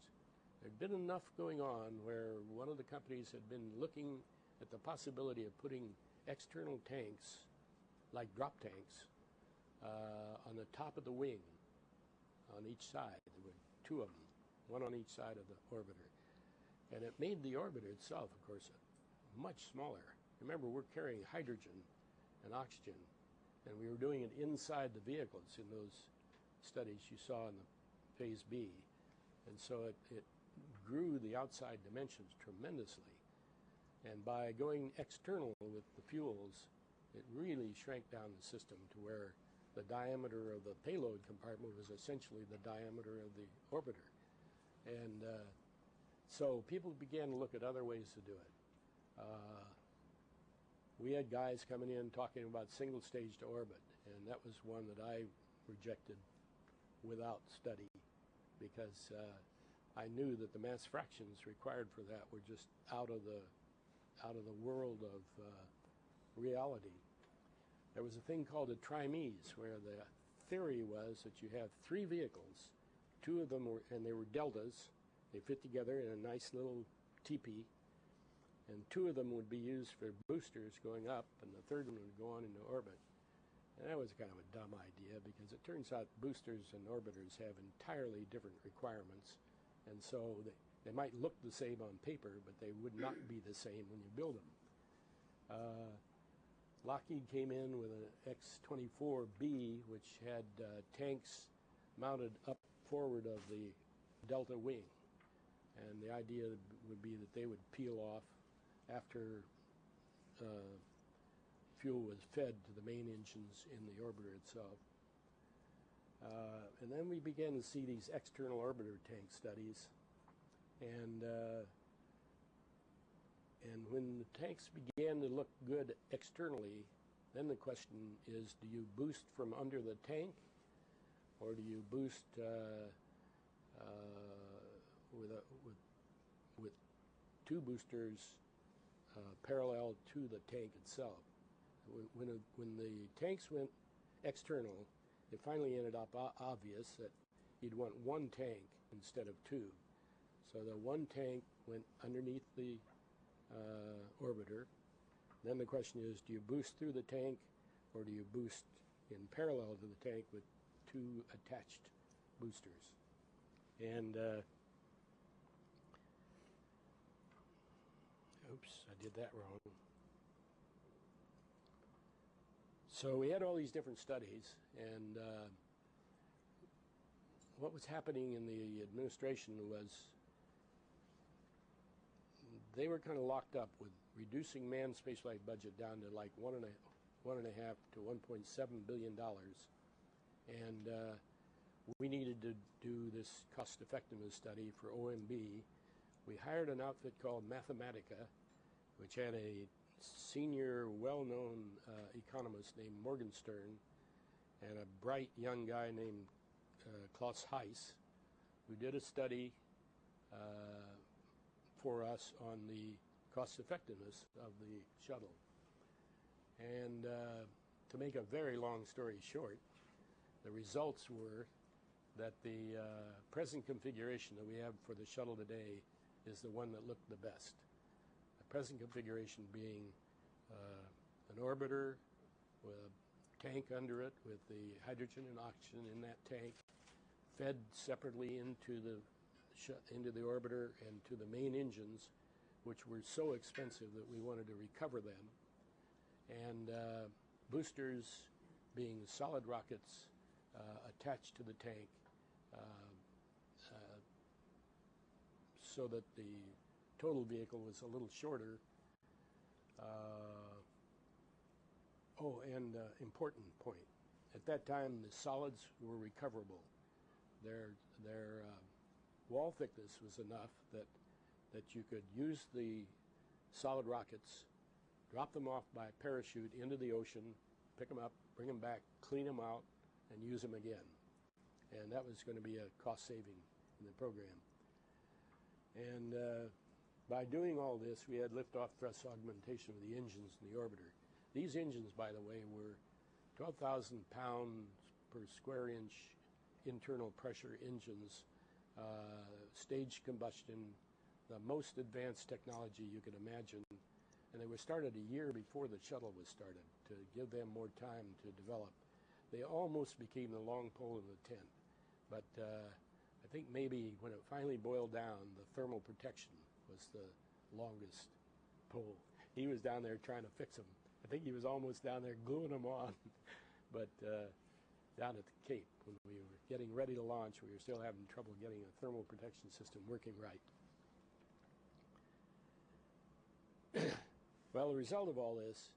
There'd been enough going on where one of the companies had been looking at the possibility of putting external tanks, like drop tanks, on the top of the wing on each side. There were two of them, one on each side of the orbiter. And it made the orbiter itself, of course, much smaller. Remember, we're carrying hydrogen and oxygen, and we were doing it inside the vehicles in those studies you saw in the Phase B. And so it grew the outside dimensions tremendously. And by going external with the fuels, it really shrank down the system to where the diameter of the payload compartment was essentially the diameter of the orbiter. And so people began to look at other ways to do it. We had guys coming in talking about single stage to orbit, and that was one that I rejected without study, because I knew that the mass fractions required for that were just out of the world of reality. There was a thing called a trimes, where the theory was that you have three vehicles, two of them were, and they were deltas. They fit together in a nice little teepee, and two of them would be used for boosters going up, and the third one would go on into orbit. And that was kind of a dumb idea, because it turns out boosters and orbiters have entirely different requirements, and so they might look the same on paper, but they would not be the same when you build them. Lockheed came in with an X-24B, which had tanks mounted up forward of the delta wing. And the idea would be that they would peel off after fuel was fed to the main engines in the orbiter itself. And then we began to see these external orbiter tank studies. And when the tanks began to look good externally, then the question is, do you boost from under the tank, or do you boost with two boosters parallel to the tank itself? When the tanks went external, it finally ended up obvious that you'd want one tank instead of two. So the one tank went underneath the orbiter. Then the question is, do you boost through the tank, or do you boost in parallel to the tank with two attached boosters? And oops, I did that wrong. So we had all these different studies, and what was happening in the administration was they were kind of locked up with reducing manned spaceflight budget down to like $1.5 to $1.7 billion, and we needed to do this cost effectiveness study for OMB. We hired an outfit called Mathematica, which had a senior, well-known economist named Morgenstern and a bright young guy named Klaus Heiss, who did a study for us on the cost effectiveness of the shuttle. And to make a very long story short, the results were that the present configuration that we have for the shuttle today is the one that looked the best. present configuration being an orbiter with a tank under it with the hydrogen and oxygen in that tank, fed separately into the orbiter and to the main engines, which were so expensive that we wanted to recover them, and boosters being solid rockets attached to the tank so that the total vehicle was a little shorter. Important point. At that time, the solids were recoverable. Their wall thickness was enough that you could use the solid rockets, drop them off by parachute into the ocean, pick them up, bring them back, clean them out, and use them again. And that was going to be a cost saving in the program. And by doing all this, we had liftoff thrust augmentation of the engines in the orbiter. These engines, by the way, were 12,000 pounds per square inch internal pressure engines, staged combustion, the most advanced technology you could imagine. And they were started a year before the shuttle was started to give them more time to develop. They almost became the long pole in the tent. But I think maybe when it finally boiled down, the thermal protection was the longest pole. He was down there trying to fix them. I think he was almost down there gluing them on. But down at the Cape, when we were getting ready to launch, we were still having trouble getting a thermal protection system working right. Well, the result of all this,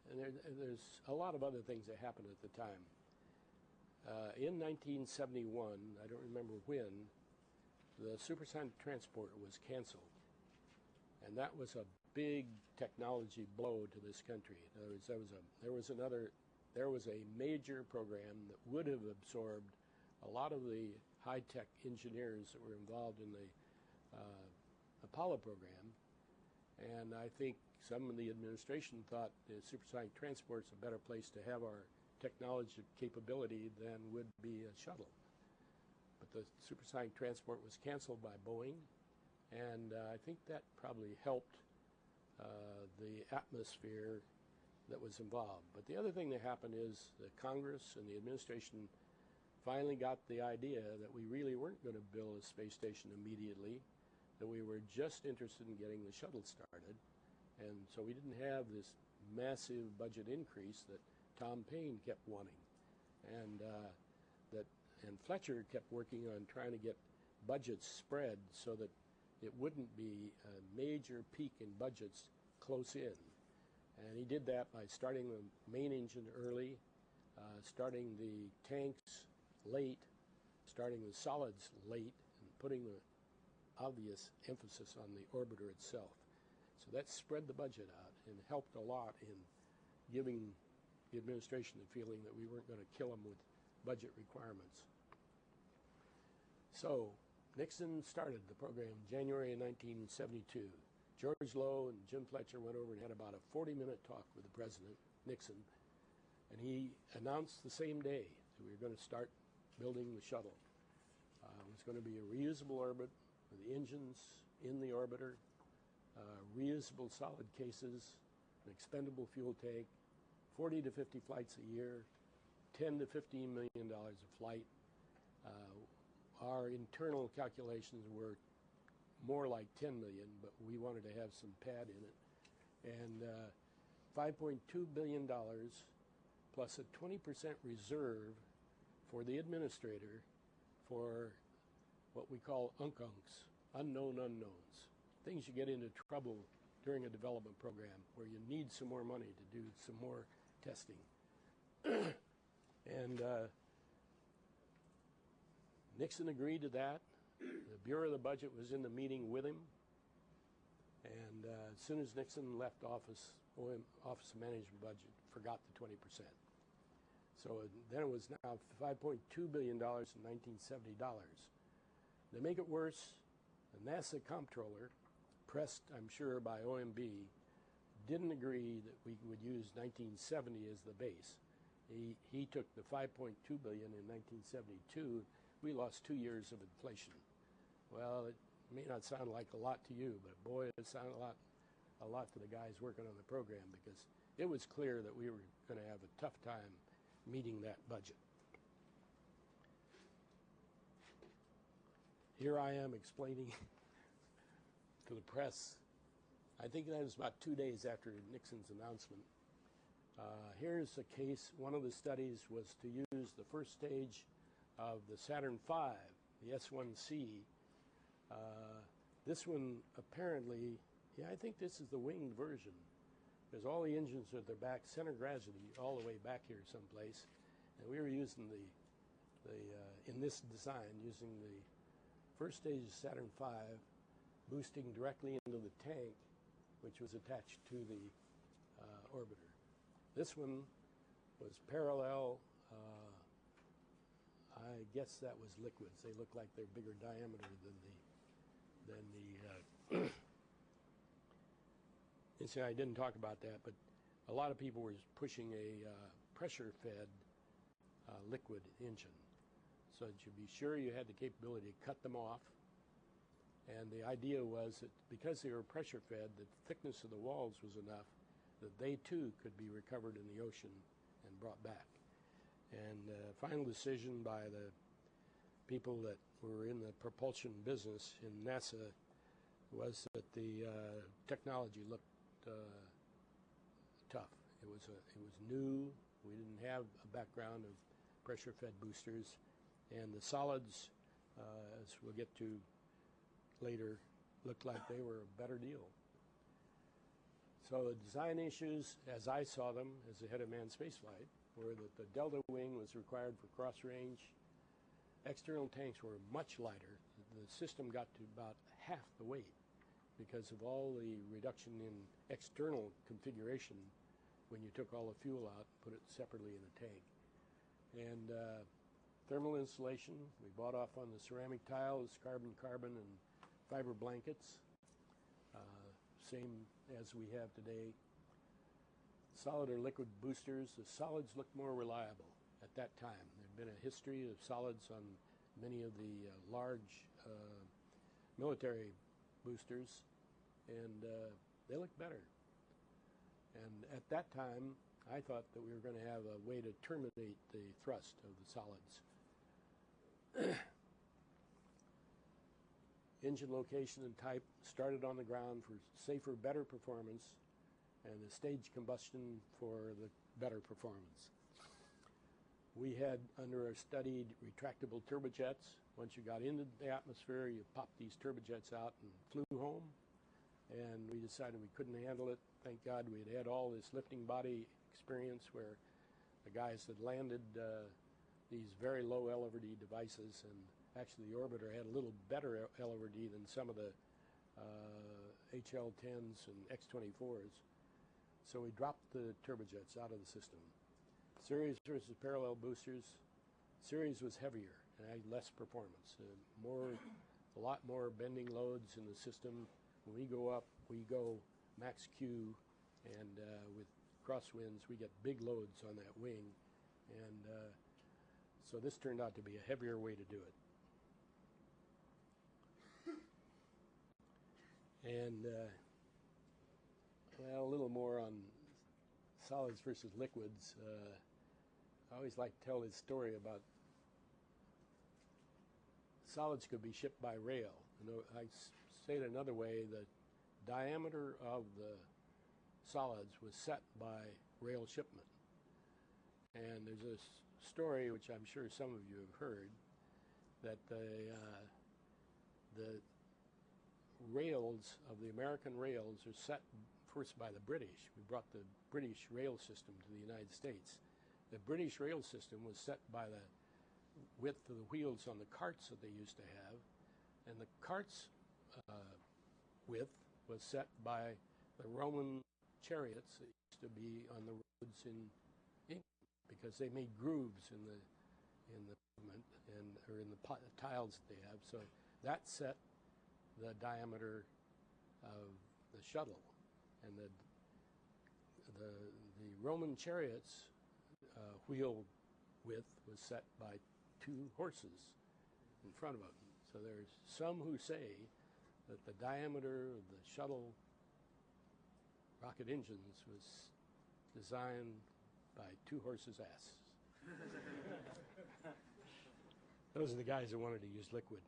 and there's a lot of other things that happened at the time. In 1971, I don't remember when, the supersonic transport was canceled. And that was a big technology blow to this country. In other words, there was a major program that would have absorbed a lot of the high-tech engineers that were involved in the Apollo program. And I think some of the administration thought the supersonic transport's a better place to have our technology capability than would be a shuttle. But the supersonic transport was canceled by Boeing, and I think that probably helped the atmosphere that was involved. But the other thing that happened is the Congress and the administration finally got the idea that we really weren't going to build a space station immediately, that we were just interested in getting the shuttle started. And so we didn't have this massive budget increase that Tom Paine kept wanting. And Fletcher kept working on trying to get budgets spread so that it wouldn't be a major peak in budgets close in. And he did that by starting the main engine early, starting the tanks late, starting the solids late, and putting the obvious emphasis on the orbiter itself. So that spread the budget out and helped a lot in giving the administration the feeling that we weren't going to kill them with budget requirements. So Nixon started the program in January of 1972. George Low and Jim Fletcher went over and had about a 40-minute talk with the president, Nixon, and he announced the same day that we were going to start building the shuttle. It was going to be a reusable orbit with the engines in the orbiter, reusable solid cases, an expendable fuel tank, 40 to 50 flights a year, $10 to $15 million a flight. Our internal calculations were more like 10 million, but we wanted to have some pad in it. And $5.2 billion plus a 20% reserve for the administrator for what we call unkunks, unknown unknowns, things you get into trouble during a development program where you need some more money to do some more testing. And Nixon agreed to that. The Bureau of the Budget was in the meeting with him. And as soon as Nixon left office, Office of Management Budget forgot the 20%. So then it was now $5.2 billion in 1970 dollars. To make it worse, the NASA comptroller, pressed, I'm sure, by OMB, didn't agree that we would use 1970 as the base. He took the $5.2 billion in 1972. We lost 2 years of inflation. Well, it may not sound like a lot to you, but boy, it sounded a lot a lot to the guys working on the program because it was clear that we were going to have a tough time meeting that budget. Here I am explaining to the press. I think that was about 2 days after Nixon's announcement. Here's a case. One of the studies was to use the first stage of the Saturn V, the S1C. This one apparently, yeah, I think this is the winged version, because all the engines are at their back, center gravity all the way back here someplace, and we were using in this design, using the first stage of Saturn V, boosting directly into the tank, which was attached to the orbiter. This one was parallel. I guess that was liquids. They look like they're bigger diameter than the. And see, I didn't talk about that, but a lot of people were pushing a pressure-fed liquid engine, so that you'd be sure you had the capability to cut them off. And the idea was that because they were pressure-fed, the thickness of the walls was enough that they too could be recovered in the ocean and brought back. And final decision by the people that were in the propulsion business in NASA was that the technology looked tough. It was new. We didn't have a background of pressure-fed boosters, and the solids, as we'll get to later, looked like they were a better deal. So the design issues, as I saw them as the head of manned spaceflight, were that the delta wing was required for cross range. External tanks were much lighter. The system got to about half the weight because of all the reduction in external configuration when you took all the fuel out and put it separately in a tank. And thermal insulation, we bought off on the ceramic tiles, carbon, and fiber blankets, same as we have today. Solid or liquid boosters, the solids looked more reliable at that time. There'd been a history of solids on many of the large military boosters, and they looked better. And at that time, I thought that we were going to have a way to terminate the thrust of the solids. Engine location and type started on the ground for safer, better performance, and the stage combustion for the better performance. We had, under our studied, retractable turbojets. Once you got into the atmosphere, you popped these turbojets out and flew home. And we decided we couldn't handle it. Thank God we had all this lifting body experience where the guys had landed these very low LOVD devices, and actually the orbiter had a little better LOVD than some of the HL-10s and X-24s. So we dropped the turbojets out of the system. Series versus parallel boosters. Series was heavier and had less performance. A lot more bending loads in the system. When we go up, we go max Q, and with crosswinds, we get big loads on that wing. And so this turned out to be a heavier way to do it. And well, a little more on solids versus liquids. I always like to tell this story about solids could be shipped by rail. And I say it another way, the diameter of the solids was set by rail shipment. And there's a story, which I'm sure some of you have heard, that the rails of the American rails are set first by the British. We brought the British rail system to the United States. The British rail system was set by the width of the wheels on the carts that they used to have, and the carts width was set by the Roman chariots that used to be on the roads in England, because they made grooves in the pavement or in the tiles that they have. So that set the diameter of the shuttle, and the Roman chariots wheel width was set by 2 horses in front of them. So there's some who say that the diameter of the shuttle rocket engines was designed by two horses' asses. Those are the guys that wanted to use liquid.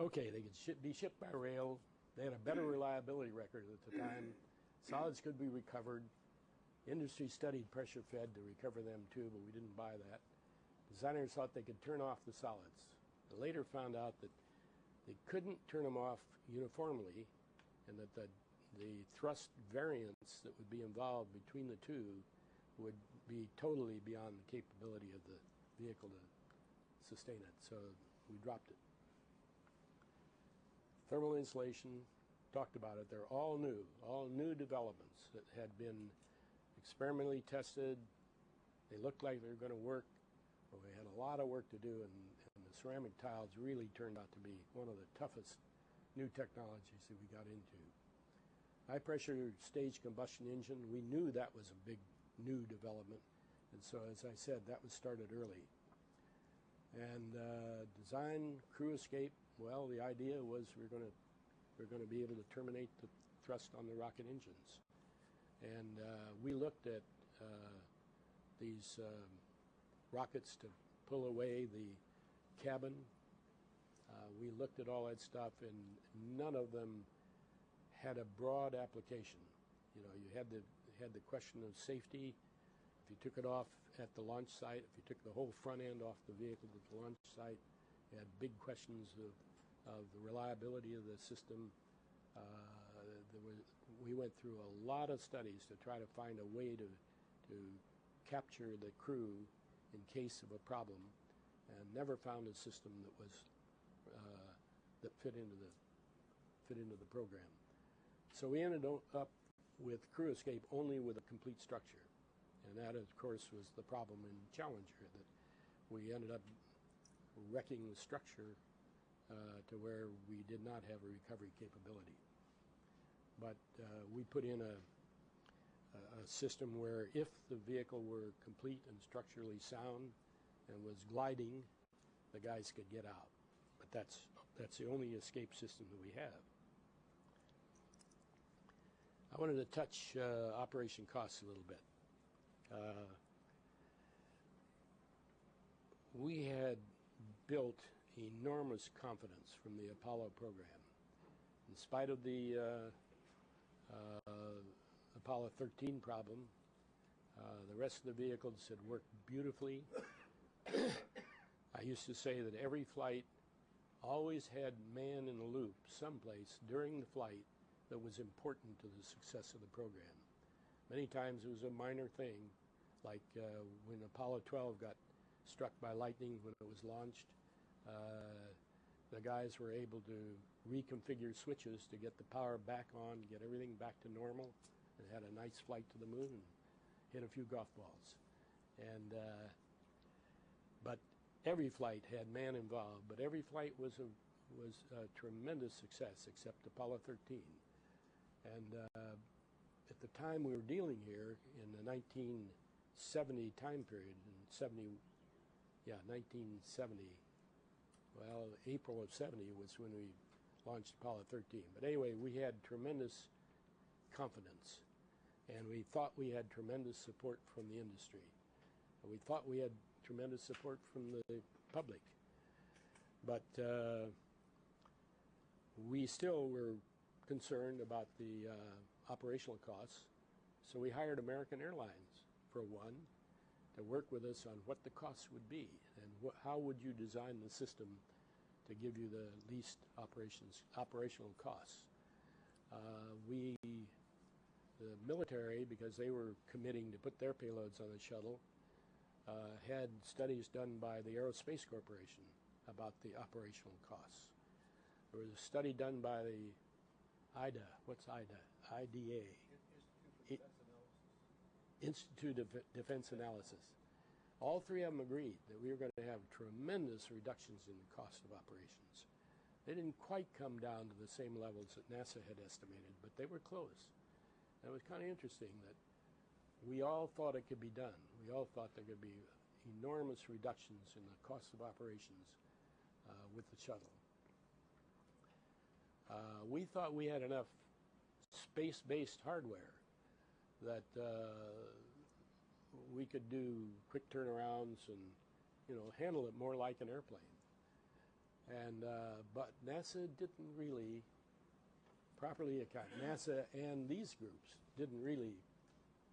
Okay, they could be shipped by rail. They had a better reliability record at the time. Solids could be recovered. Industry studied pressure fed to recover them too, but we didn't buy that. Designers thought they could turn off the solids. They later found out that they couldn't turn them off uniformly, and that the thrust variance that would be involved between the two would be totally beyond the capability of the vehicle to sustain it. So we dropped it. Thermal insulation, talked about it. They're all new developments that had been experimentally tested. They looked like they were going to work, but we had a lot of work to do, and the ceramic tiles really turned out to be one of the toughest new technologies that we got into. High pressure stage combustion engine, we knew that was a big new development, and so as I said, that was started early. And design crew escape, well, the idea was we're going to be able to terminate the thrust on the rocket engines. And we looked at these rockets to pull away the cabin. We looked at all that stuff, and none of them had a broad application. You know, you had the question of safety. If you took it off at the launch site, if you took the whole front end off the vehicle at the launch site, you had big questions of the reliability of the system. We went through a lot of studies to try to find a way to capture the crew in case of a problem, and never found a system that was that fit into the program. So we ended up with crew escape only with a complete structure, and that, of course, was the problem in Challenger, that we ended up wrecking the structure to where we did not have a recovery capability. But we put in a system where if the vehicle were complete and structurally sound and was gliding, the guys could get out. But that's the only escape system that we have. I wanted to touch operation costs a little bit. We had built enormous confidence from the Apollo program. In spite of the Apollo 13 problem, the rest of the vehicles had worked beautifully. I used to say that every flight always had man in the loop someplace during the flight that was important to the success of the program. Many times it was a minor thing, like when Apollo 12 got struck by lightning when it was launched. The guys were able to reconfigure switches to get the power back on, get everything back to normal, and had a nice flight to the moon and hit a few golf balls. And but every flight had man involved, but every flight was a tremendous success except Apollo 13. And at the time we were dealing here in the 1970 time period, in 1970, well, April of 70 was when we launched Apollo 13. But anyway, we had tremendous confidence, and we thought we had tremendous support from the industry. And we thought we had tremendous support from the public. But we still were concerned about the operational costs, so we hired American Airlines, for one, to work with us on what the costs would be and how would you design the system to give you the least operational costs. The military, because they were committing to put their payloads on the shuttle, had studies done by the Aerospace Corporation about the operational costs. There was a study done by the IDA. What's IDA? IDA. Institute of Defense Analysis. All three of them agreed that we were going to have tremendous reductions in the cost of operations. They didn't quite come down to the same levels that NASA had estimated, but they were close. And it was kind of interesting that we all thought it could be done. We all thought there could be enormous reductions in the cost of operations with the shuttle. we thought we had enough space-based hardware that we could do quick turnarounds and, handle it more like an airplane. And but NASA didn't really properly account. NASA and these groups didn't really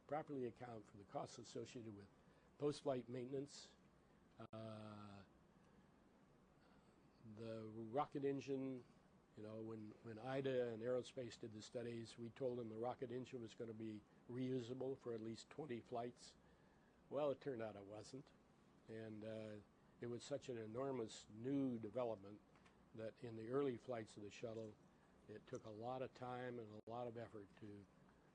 properly account for the costs associated with post-flight maintenance, the rocket engine. When IDA and Aerospace did the studies, we told them the rocket engine was going to be reusable for at least 20 flights. Well, it turned out it wasn't. And it was such an enormous new development that in the early flights of the shuttle, it took a lot of time and a lot of effort to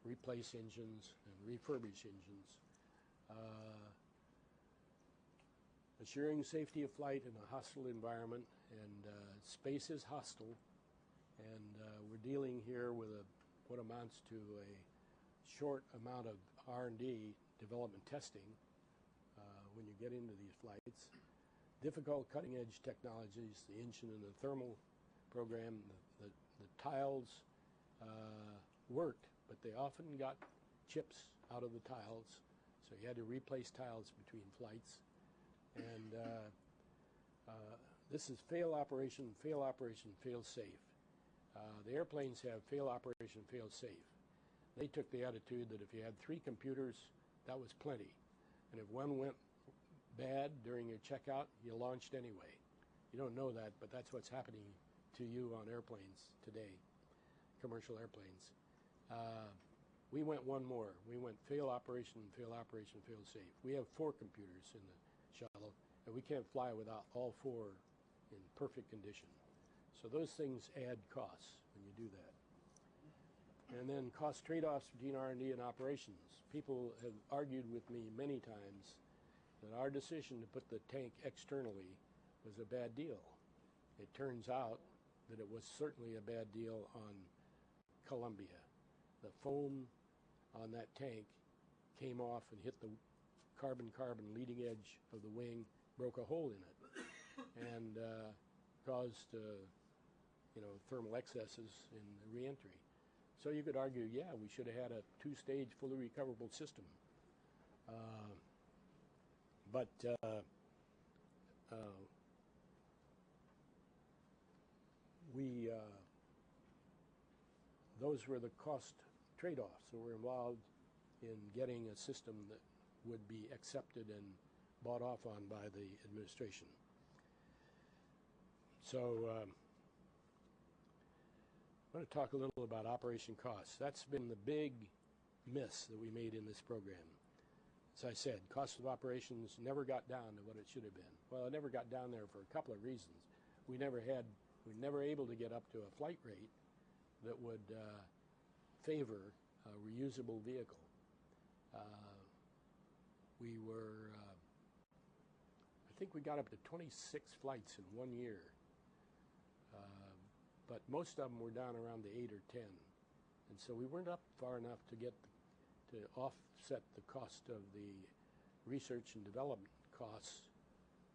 replace engines and refurbish engines. Assuring safety of flight in a hostile environment, and space is hostile, and we're dealing here with what amounts to a short amount of R&D, development testing, when you get into these flights. Difficult cutting-edge technologies, the engine and the thermal program, the tiles worked, but they often got chips out of the tiles, so you had to replace tiles between flights. And this is fail operation, fail operation, fail safe. The airplanes have fail operation, fail safe. They took the attitude that if you had 3 computers, that was plenty. And if one went bad during your checkout, you launched anyway. You don't know that, but that's what's happening to you on airplanes today, commercial airplanes. We went one more. We went fail operation, fail safe. We have 4 computers in the shuttle, and we can't fly without all 4 in perfect condition. So those things add costs when you do that. And then cost trade-offs between R&D and operations. People have argued with me many times that our decision to put the tank externally was a bad deal. It turns out that it was certainly a bad deal on Columbia. The foam on that tank came off and hit the carbon-carbon leading edge of the wing, broke a hole in it, and caused thermal excesses in the reentry. So you could argue, yeah, we should have had a 2-stage fully recoverable system. But those were the cost trade-offs that were involved in getting a system that would be accepted and bought off on by the administration. So I'm going to talk a little about operation costs. That's been the big miss that we made in this program. As I said, cost of operations never got down to what it should have been. Well, it never got down there for a couple of reasons. We never able to get up to a flight rate that would favor a reusable vehicle. I think we got up to 26 flights in 1 year, but most of them were down around the 8 or 10, and so we weren't up far enough to offset the cost of the research and development costs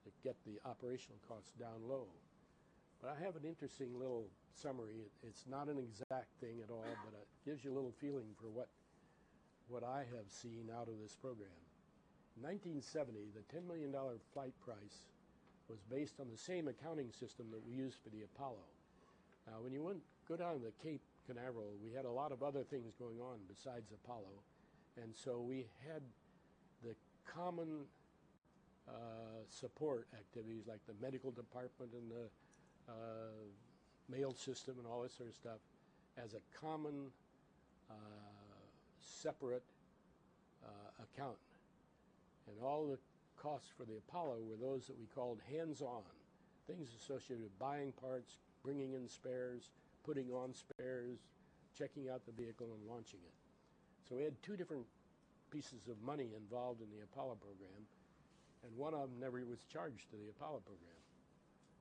to get the operational costs down low. But I have an interesting little summary. It's not an exact thing at all, but it gives you a little feeling for what I have seen out of this program. In 1970, the $10 million flight price was based on the same accounting system that we used for the Apollo. Now, when you go down to the Cape Canaveral, we had a lot of other things going on besides Apollo, and so we had the common support activities like the medical department and the mail system and all this sort of stuff as a common separate account. And all the costs for the Apollo were those that we called hands-on, things associated with buying parts, bringing in spares, putting on spares, checking out the vehicle and launching it. So we had 2 different pieces of money involved in the Apollo program, and one of them never was charged to the Apollo program.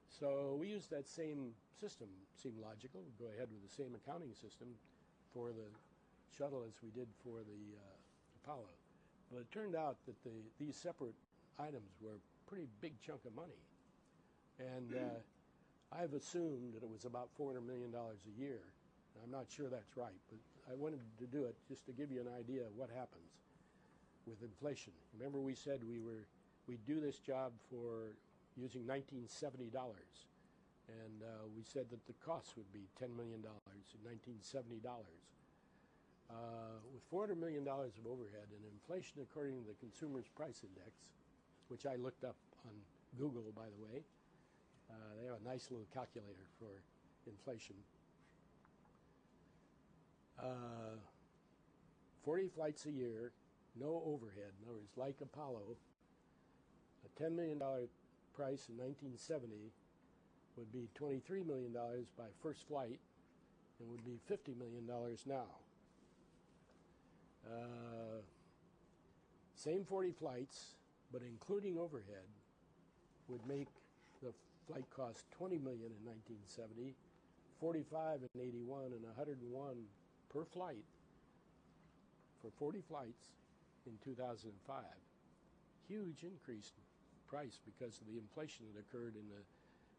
So we used that same system. Seemed logical. We'd go ahead with the same accounting system for the shuttle as we did for the Apollo. But it turned out that these separate items were a pretty big chunk of money. And I've assumed that it was about $400 million a year. I'm not sure that's right, but I wanted to do it just to give you an idea of what happens with inflation. Remember we said we'd do this job for using $1970, and we said that the cost would be $10 million in $1970. With $400 million of overhead and inflation according to the Consumer's Price Index, which I looked up on Google, by the way, they have a nice little calculator for inflation. 40 flights a year, no overhead. In other words, like Apollo, a $10 million price in 1970 would be $23 million by first flight and would be $50 million now. Same 40 flights, but including overhead, would make the flight cost $20 million in 1970, $45 in 81, and $101 per flight for 40 flights in 2005. Huge increase in price because of the inflation that occurred in the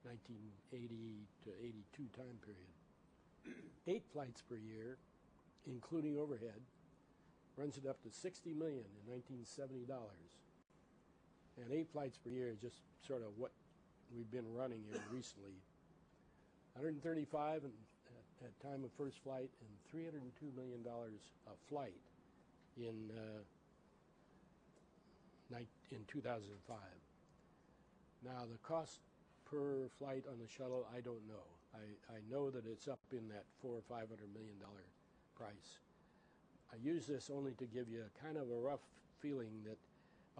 1980 to 82 time period. 8 flights per year, including overhead, runs it up to $60 million in 1970 dollars. And 8 flights per year is just sort of what we've been running here recently. 135 at time of first flight and $302 million a flight in 2005. Now the cost per flight on the shuttle, I don't know. I know that it's up in that $400 or $500 million price. I use this only to give you kind of a rough feeling that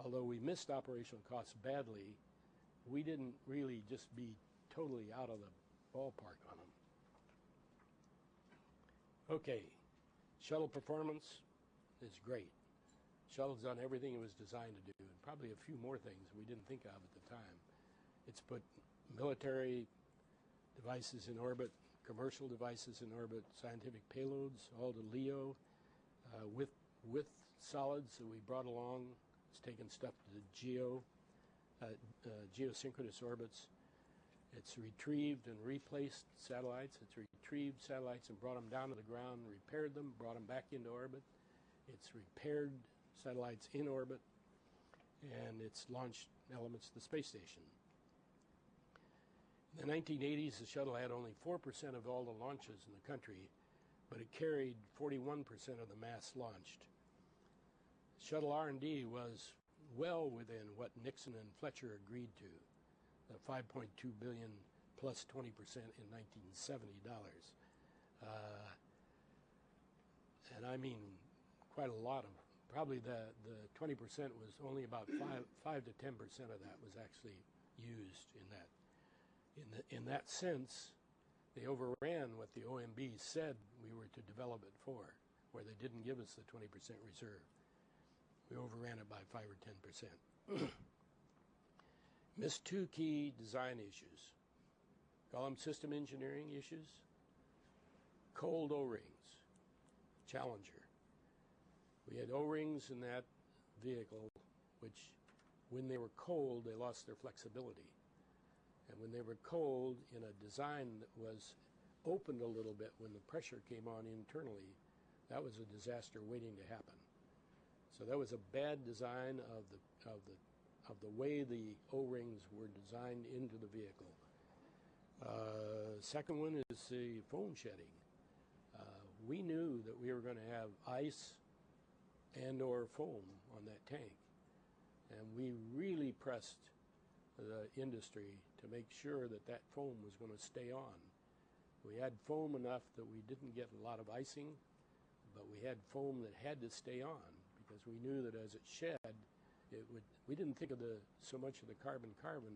although we missed operational costs badly, we didn't really just be totally out of the ballpark on them. Okay, shuttle performance is great. Shuttle's done everything it was designed to do, and probably a few more things we didn't think of at the time. It's put military devices in orbit, commercial devices in orbit, scientific payloads, all to LEO, with solids that we brought along. It's taken stuff to the geosynchronous orbits. It's retrieved and replaced satellites. It's retrieved satellites and brought them down to the ground, repaired them, brought them back into orbit. It's repaired satellites in orbit, and it's launched elements to the space station. In the 1980s, the shuttle had only 4% of all the launches in the country, but it carried 41% of the mass launched. Shuttle R&D was well within what Nixon and Fletcher agreed to, the $5.2 billion plus 20% in 1970 dollars. And I mean quite a lot of, probably the 20% was only about 5 to 10% of that was actually used in that. In that sense, they overran what the OMB said we were to develop it for, where they didn't give us the 20% reserve. We overran it by 5 or 10%. Missed 2 key design issues. Call them system engineering issues. Cold O-rings. Challenger. We had O-rings in that vehicle, which when they were cold, they lost their flexibility. And when they were cold in a design that was opened a little bit when the pressure came on internally, that was a disaster waiting to happen. So that was a bad design of the way the O-rings were designed into the vehicle. Second one is the foam shedding. We knew that we were going to have ice and or foam on that tank. And we really pressed the industry to make sure that that foam was going to stay on. We had foam enough that we didn't get a lot of icing, but we had foam that had to stay on because we knew that as it shed, we didn't think of so much of the carbon-carbon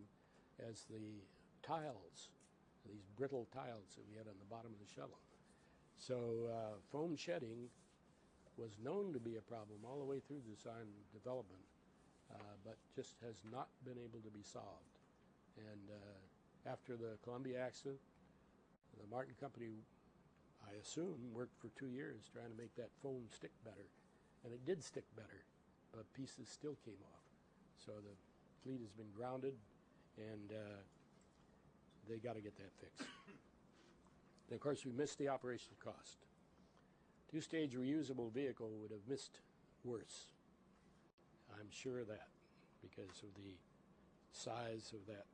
as the tiles, these brittle tiles that we had on the bottom of the shuttle. So foam shedding was known to be a problem all the way through design development, but just has not been able to be solved. And after the Columbia accident, the Martin Company, I assume, worked for 2 years trying to make that foam stick better. And it did stick better, but pieces still came off. So the fleet has been grounded, and they got to get that fixed. And of course, we missed the operational cost. Two-stage reusable vehicle would have missed worse. I'm sure of that because of the size of that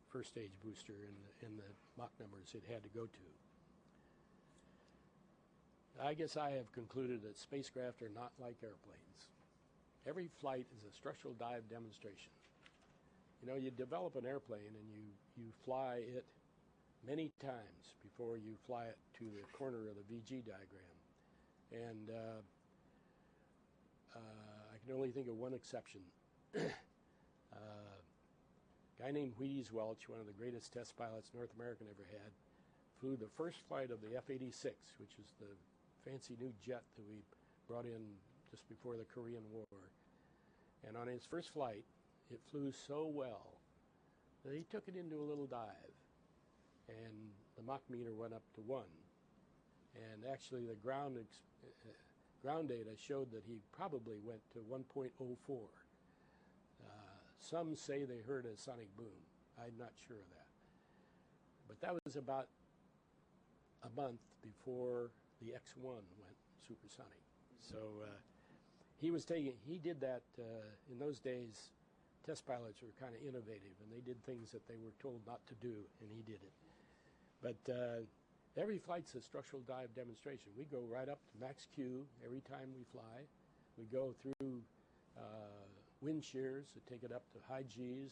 first stage booster and the Mach numbers it had to go to. I guess I have concluded that spacecraft are not like airplanes. Every flight is a structural dive demonstration. You know, you develop an airplane and you fly it many times before you fly it to the corner of the VG diagram. And I can only think of one exception. A guy named Wheaties Welch, one of the greatest test pilots North American ever had, flew the first flight of the F-86, which is the fancy new jet that we brought in just before the Korean War. And on his first flight, it flew so well that he took it into a little dive, and the Mach meter went up to 1. And actually the ground data showed that he probably went to 1.04. Some say they heard a sonic boom. I'm not sure of that. But that was about a month before the X-1 went supersonic. So he did that. In those days, test pilots were kind of innovative, and they did things that they were told not to do, and he did it. But every flight's a structural dive demonstration. We go right up to max Q every time we fly. We go through wind shears that take it up to high Gs.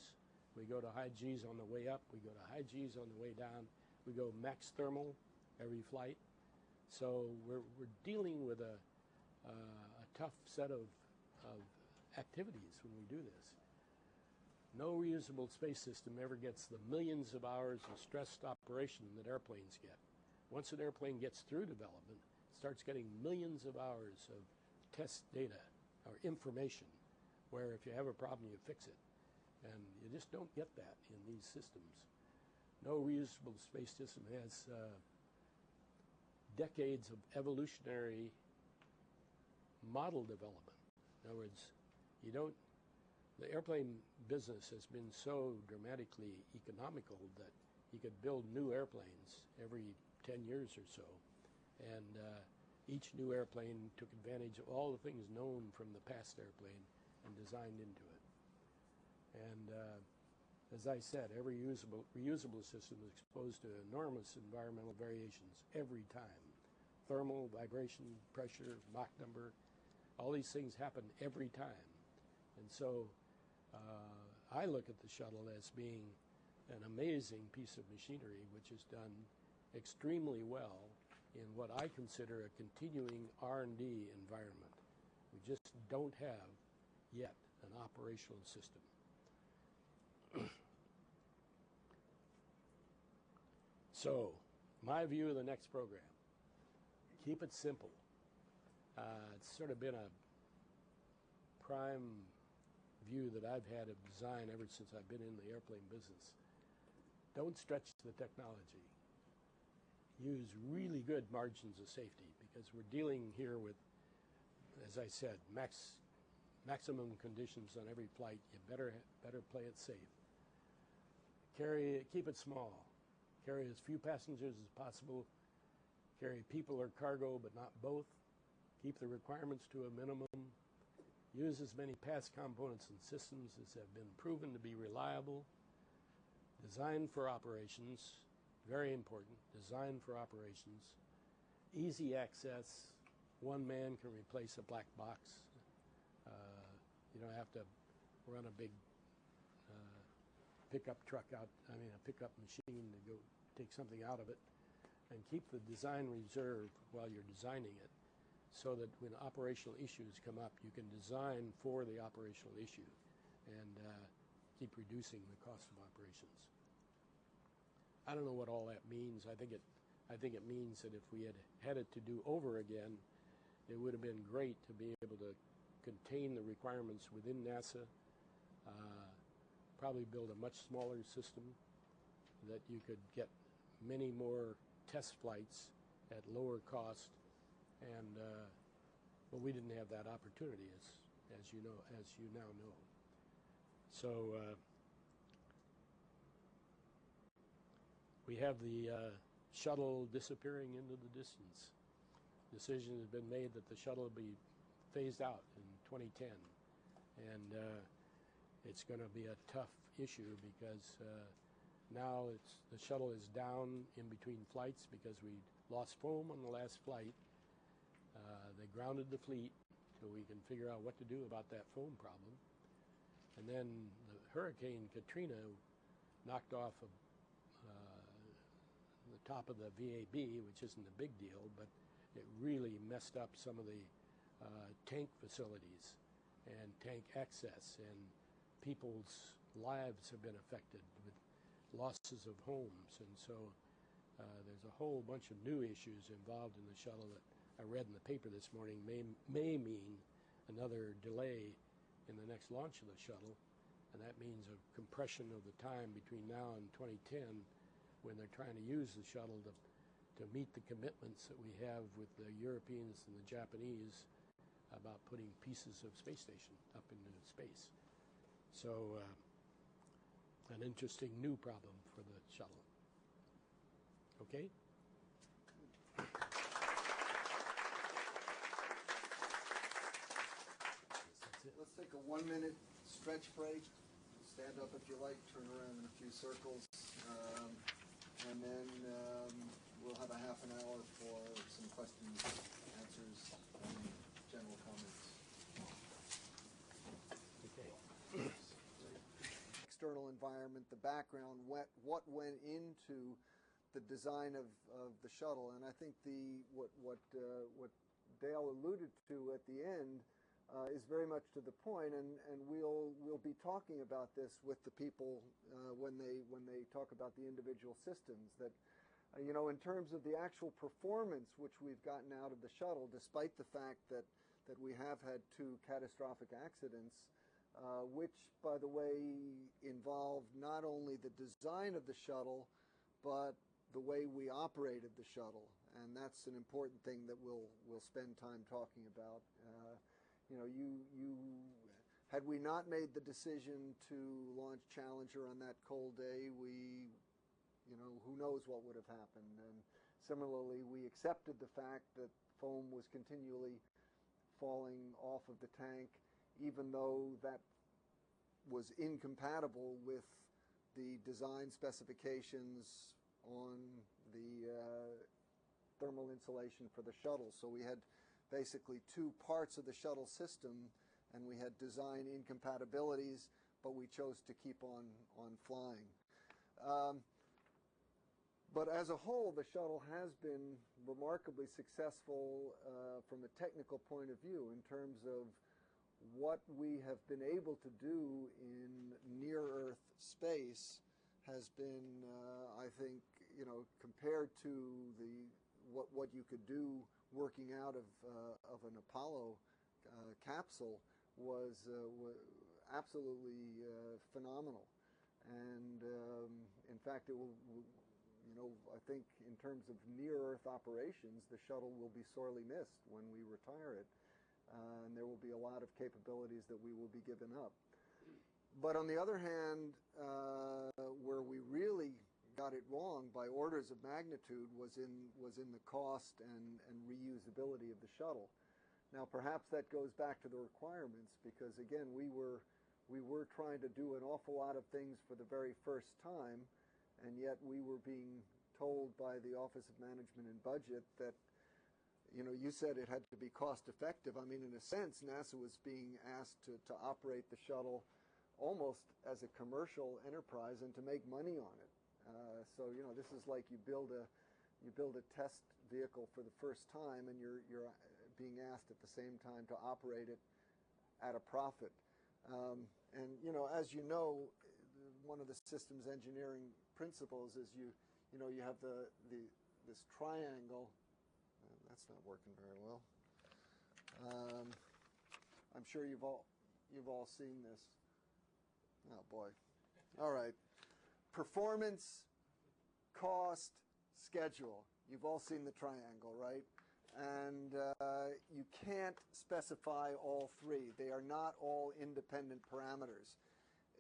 We go to high Gs on the way up. We go to high Gs on the way down. We go max thermal every flight. So we're dealing with a tough set of activities when we do this. No reusable space system ever gets the millions of hours of stressed operation that airplanes get. Once an airplane gets through development, it starts getting millions of hours of test data or information, where if you have a problem, you fix it. And you just don't get that in these systems. No reusable space system has decades of evolutionary model development. In other words, the airplane business has been so dramatically economical that you could build new airplanes every 10 years or so. And each new airplane took advantage of all the things known from the past airplane and designed into it. And as I said, every reusable system is exposed to enormous environmental variations every time. Thermal, vibration, pressure, Mach number, all these things happen every time. And so I look at the shuttle as being an amazing piece of machinery which is done extremely well in what I consider a continuing R&D environment. We just don't have yet an operational system. So, my view of the next program, keep it simple. It's sort of been a prime view that I've had of design ever since I've been in the airplane business. Don't stretch the technology. Use really good margins of safety, because we're dealing here with, as I said, maximum conditions on every flight. You better play it safe. Keep it small. Carry as few passengers as possible. Carry people or cargo, but not both. Keep the requirements to a minimum. Use as many past components and systems as have been proven to be reliable. Design for operations, very important. Design for operations. Easy access. One man can replace a black box. You don't have to run a big pickup truck out, a pickup machine to go take something out of it. And keep the design reserved while you're designing it, so that when operational issues come up, you can design for the operational issue and keep reducing the cost of operations. I don't know what all that means. I think it means that if we had it to do over again, it would have been great to be able to contain the requirements within NASA, probably build a much smaller system that you could get many more test flights at lower cost, and but we didn't have that opportunity, as you now know. So we have the shuttle disappearing into the distance. Decision has been made that the shuttle will be phased out in 2010. And it's going to be a tough issue because now the shuttle is down in between flights because we lost foam on the last flight. They grounded the fleet so we can figure out what to do about that foam problem. And then the Hurricane Katrina knocked off the top of the VAB, which isn't a big deal, but it really messed up some of the tank facilities and tank access, and people's lives have been affected with losses of homes. And so there's a whole bunch of new issues involved in the shuttle that I read in the paper this morning may mean another delay in the next launch of the shuttle, and that means a compression of the time between now and 2010 when they're trying to use the shuttle to meet the commitments that we have with the Europeans and the Japanese about putting pieces of space station up into space. So an interesting new problem for the shuttle. Okay? Let's take a 1-minute stretch break. Stand up if you like, turn around in a few circles, and then we'll have a half an hour for some questions, answers, and general comments. Okay. External environment, the background, what went into the design of the shuttle, and I think what Dale alluded to at the end is very much to the point, and we'll be talking about this with the people when they talk about the individual systems. That in terms of the actual performance which we've gotten out of the shuttle, despite the fact that we have had 2 catastrophic accidents, which, by the way, involved not only the design of the shuttle, but the way we operated the shuttle, and that's an important thing that we'll spend time talking about. Had we not made the decision to launch Challenger on that cold day, who knows what would have happened. And similarly, we accepted the fact that foam was continually falling off of the tank, even though that was incompatible with the design specifications on the thermal insulation for the shuttle. So we had basically 2 parts of the shuttle system, and we had design incompatibilities, but we chose to keep on flying. But as a whole, the shuttle has been remarkably successful from a technical point of view in terms of what we have been able to do in near-Earth space has been, I think, compared to what you could do working out of an Apollo capsule was absolutely phenomenal. And in fact, it will, I think in terms of near-Earth operations, the shuttle will be sorely missed when we retire it. And there will be a lot of capabilities that we will be giving up. But on the other hand, where we really got it wrong by orders of magnitude was in the cost and reusability of the shuttle. Now, perhaps that goes back to the requirements, because again, we were trying to do an awful lot of things for the very first time, and yet we were being told by the Office of Management and Budget that, you said it had to be cost effective. I mean, in a sense, NASA was being asked to operate the shuttle almost as a commercial enterprise and to make money on it. So this is like you build a test vehicle for the first time, and you're being asked at the same time to operate it at a profit. And as you know, one of the systems engineering principles is you have this triangle. That's not working very well. I'm sure you've all seen this. Oh boy. All right. Performance, cost, schedule. You've all seen the triangle, right? And you can't specify all 3. They are not all independent parameters.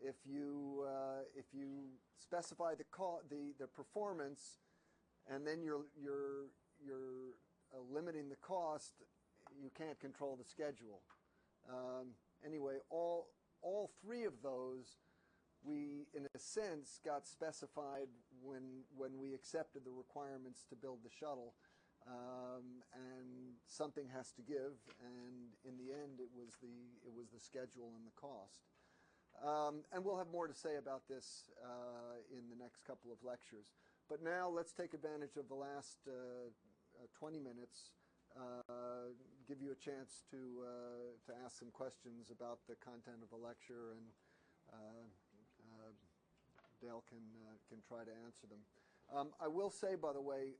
If you specify the performance and then you're limiting the cost. You can't control the schedule. Anyway, all three of those we, in a sense, got specified when we accepted the requirements to build the shuttle. And something has to give, and in the end, it was the schedule and the cost. And we'll have more to say about this in the next couple of lectures. But now let's take advantage of the last 20 minutes, give you a chance to ask some questions about the content of the lecture, and Dale can try to answer them. I will say, by the way,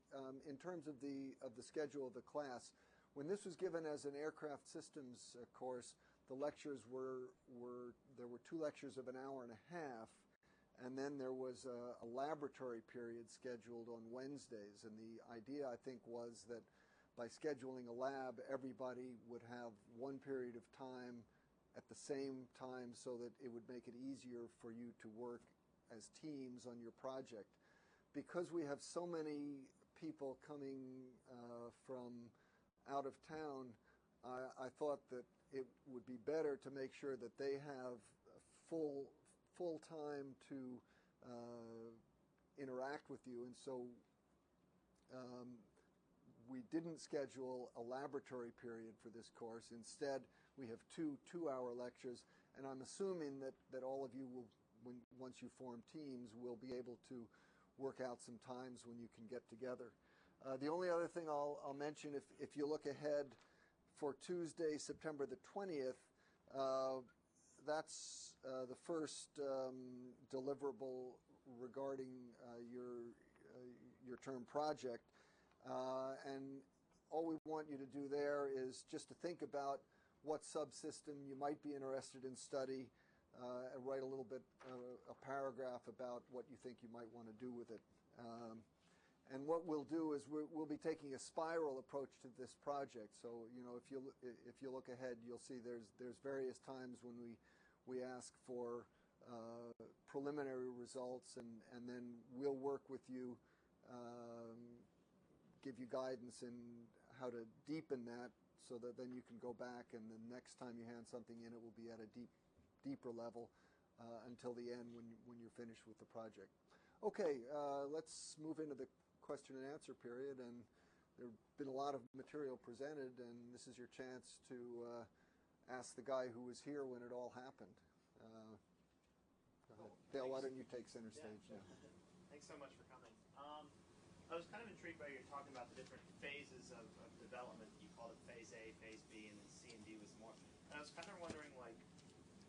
in terms of the schedule of the class, when this was given as an aircraft systems course, the lectures there were 2 lectures of an hour and a half, and then there was a laboratory period scheduled on Wednesdays. And the idea, I think, was that by scheduling a lab, everybody would have one period of time at the same time, so that it would make it easier for you to work as teams on your project. Because we have so many people coming from out of town, I thought that it would be better to make sure that they have full time to interact with you. And so we didn't schedule a laboratory period for this course. Instead, we have 2 two-hour lectures, and I'm assuming that all of you will, once you form teams, will be able to work out some times when you can get together. The only other thing I'll mention, if you look ahead for Tuesday, September the 20th, that's the first deliverable regarding your term project. And all we want you to do there is just to think about what subsystem you might be interested in study, and write a little bit, a paragraph about what you think you might want to do with it. And what we'll do is we'll be taking a spiral approach to this project. So, you know, if you look ahead, you'll see there's various times when we ask for preliminary results, and then we'll work with you, give you guidance in how to deepen that, so that then you can go back, and the next time you hand something in, it will be at a deeper level until the end when you're finished with the project. Okay, let's move into the question and answer period. And there have been a lot of material presented, and this is your chance to ask the guy who was here when it all happened. Go ahead. Dale, why don't you take center stage now? Thanks so much for coming. I was kind of intrigued by your talking about the different phases of development. You called it phase A, phase B, and then C and D was more. And I was kind of wondering, like,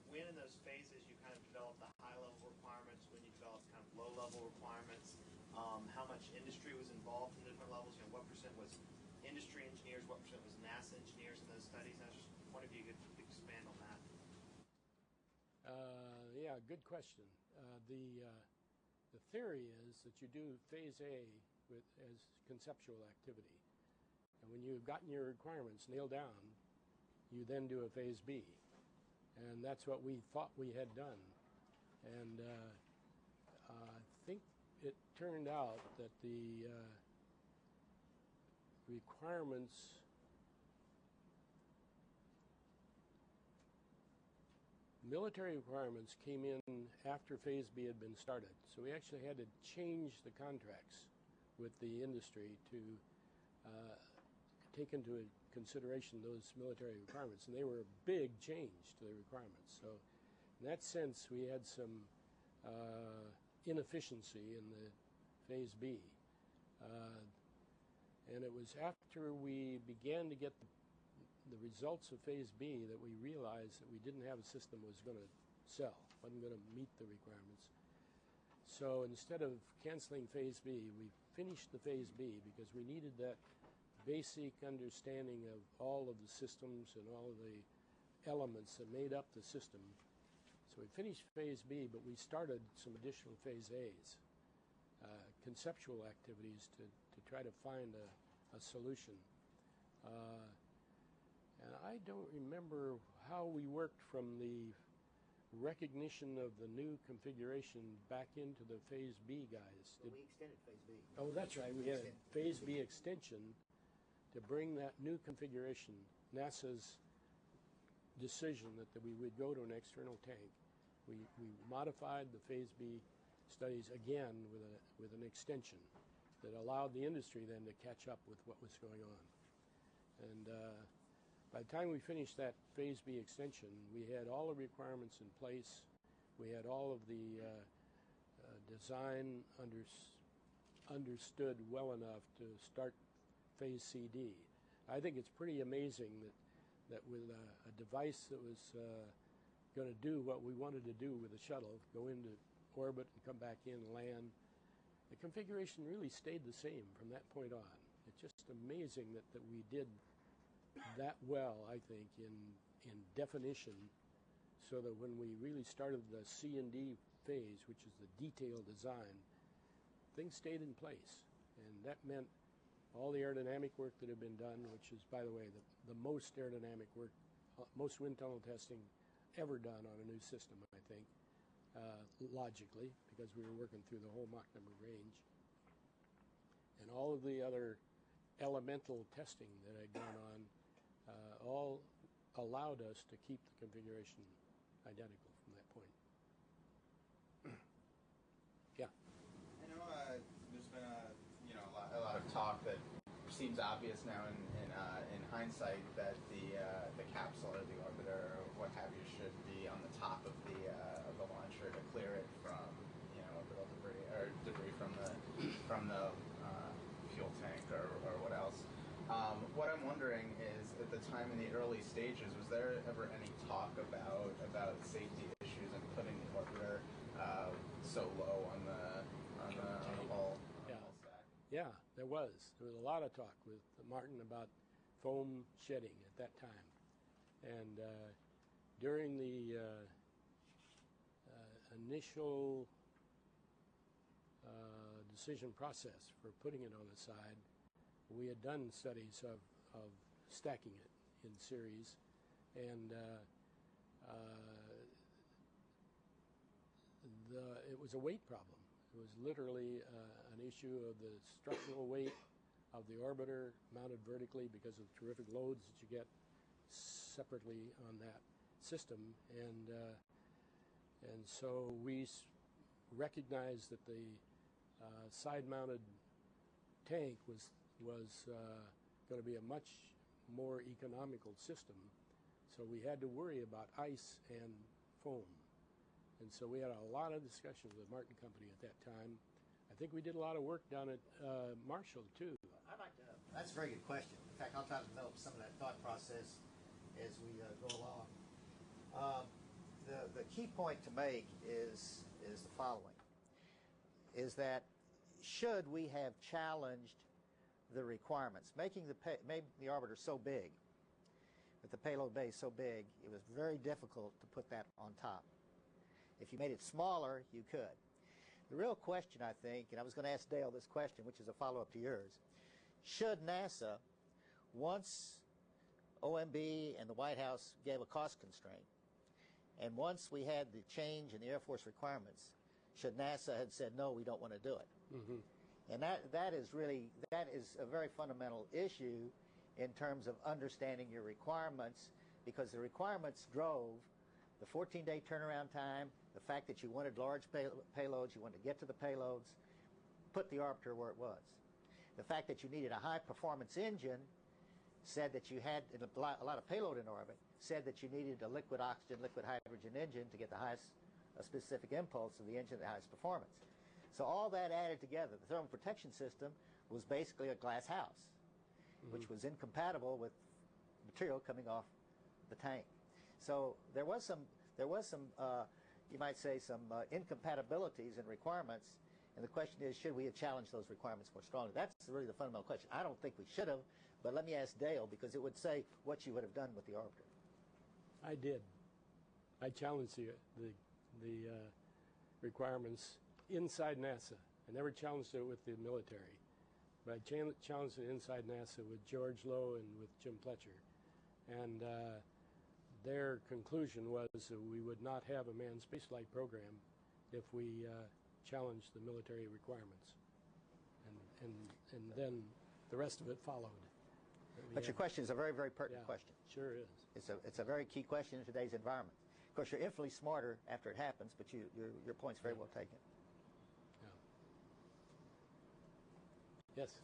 when in those phases you kind of developed the high-level requirements, when you developed kind of low-level requirements, how much industry was involved in different levels, you know, what percent was industry engineers, what percent was NASA engineers in those studies. I was just wondering if you could expand on that. Yeah, good question. The theory is that you do phase A as conceptual activity. And when you've gotten your requirements nailed down, you then do a phase B. And that's what we thought we had done. And I think it turned out that the military requirements came in after phase B had been started. So we actually had to change the contracts with the industry to take into consideration those military requirements, and they were a big change to the requirements. So in that sense, we had some inefficiency in the phase B. And it was after we began to get the results of phase B that we realized that we didn't have a system that was going to sell, wasn't going to meet the requirements. So instead of canceling phase B, we finished the phase B because we needed that basic understanding of all of the systems and all of the elements that made up the system. So we finished phase B, but we started some additional phase A's, conceptual activities to try to find a solution. And I don't remember how we worked from the recognition of the new configuration back into the Phase B guys. So we extended Phase B. Oh, that's right. We had a Phase B extension to bring that new configuration, NASA's decision that we would go to an external tank. We modified the Phase B studies again with an extension that allowed the industry then to catch up with what was going on. And by the time we finished that Phase B extension, we had all the requirements in place. We had all of the design understood well enough to start Phase CD. I think it's pretty amazing that with a device that was going to do what we wanted to do with the shuttle, go into orbit and come back in and land, the configuration really stayed the same from that point on. It's just amazing that we did that well, I think, in definition, so that when we really started the C&D phase, which is the detailed design, things stayed in place. And that meant all the aerodynamic work that had been done, which is, by the way, the most aerodynamic work, most wind tunnel testing ever done on a new system, I think, logically, because we were working through the whole Mach number range. And all of the other elemental testing that had gone on all allowed us to keep the configuration identical from that point. Yeah. I know there's been a lot of talk that seems obvious now in hindsight that the capsule or the orbiter or what have you should be on the top of the launcher to clear it from orbital debris or debris from the fuel tank or what else. What I'm wondering is, at the time in the early stages, was there ever any talk about safety issues and putting the orbiter so low on the hull? Yeah. Yeah, there was. There was a lot of talk with Martin about foam shedding at that time. And during the initial decision process for putting it on the side, we had done studies of stacking it in series, and it was a weight problem. It was literally an issue of the structural weight of the orbiter mounted vertically because of the terrific loads that you get separately on that system, and so we recognized that the side-mounted tank was going to be a much more economical system, so we had to worry about ice and foam. And so we had a lot of discussions with Martin Company at that time. I think we did a lot of work down at Marshall, too. I'd like to, that's a very good question. In fact, I'll try to develop some of that thought process as we go along. The key point to make is the following, is that should we have challenged the requirements, making the orbiter so big, with the payload bay so big, it was very difficult to put that on top. If you made it smaller, you could. The real question, I think, and I was going to ask Dale this question, which is a follow-up to yours, should NASA, once OMB and the White House gave a cost constraint, and once we had the change in the Air Force requirements, should NASA had said, no, we don't want to do it? Mm-hmm. And that is a very fundamental issue in terms of understanding your requirements, because the requirements drove the 14-day turnaround time, the fact that you wanted large payloads, you wanted to get to the payloads, put the orbiter where it was. The fact that you needed a high-performance engine said that you had a lot of payload in orbit, said that you needed a liquid oxygen, liquid hydrogen engine to get the highest specific impulse of the engine at the highest performance. So all that added together, the thermal protection system was basically a glass house, which was incompatible with material coming off the tank. So there was some you might say, some incompatibilities in requirements, and the question is, should we have challenged those requirements more strongly? That's really the fundamental question. I don't think we should have, but let me ask Dale, because it would say what you would have done with the orbiter. I did. I challenged the requirements inside NASA. I never challenged it with the military, but I challenged it inside NASA with George Lowe and with Jim Pletcher. And their conclusion was that we would not have a manned spaceflight program if we challenged the military requirements. And then the rest of it followed. But your question is a very, very pertinent question. Sure is. It's a very key question in today's environment. Of course, you're infinitely smarter after it happens, but your point's very well taken. Yeah. Yes?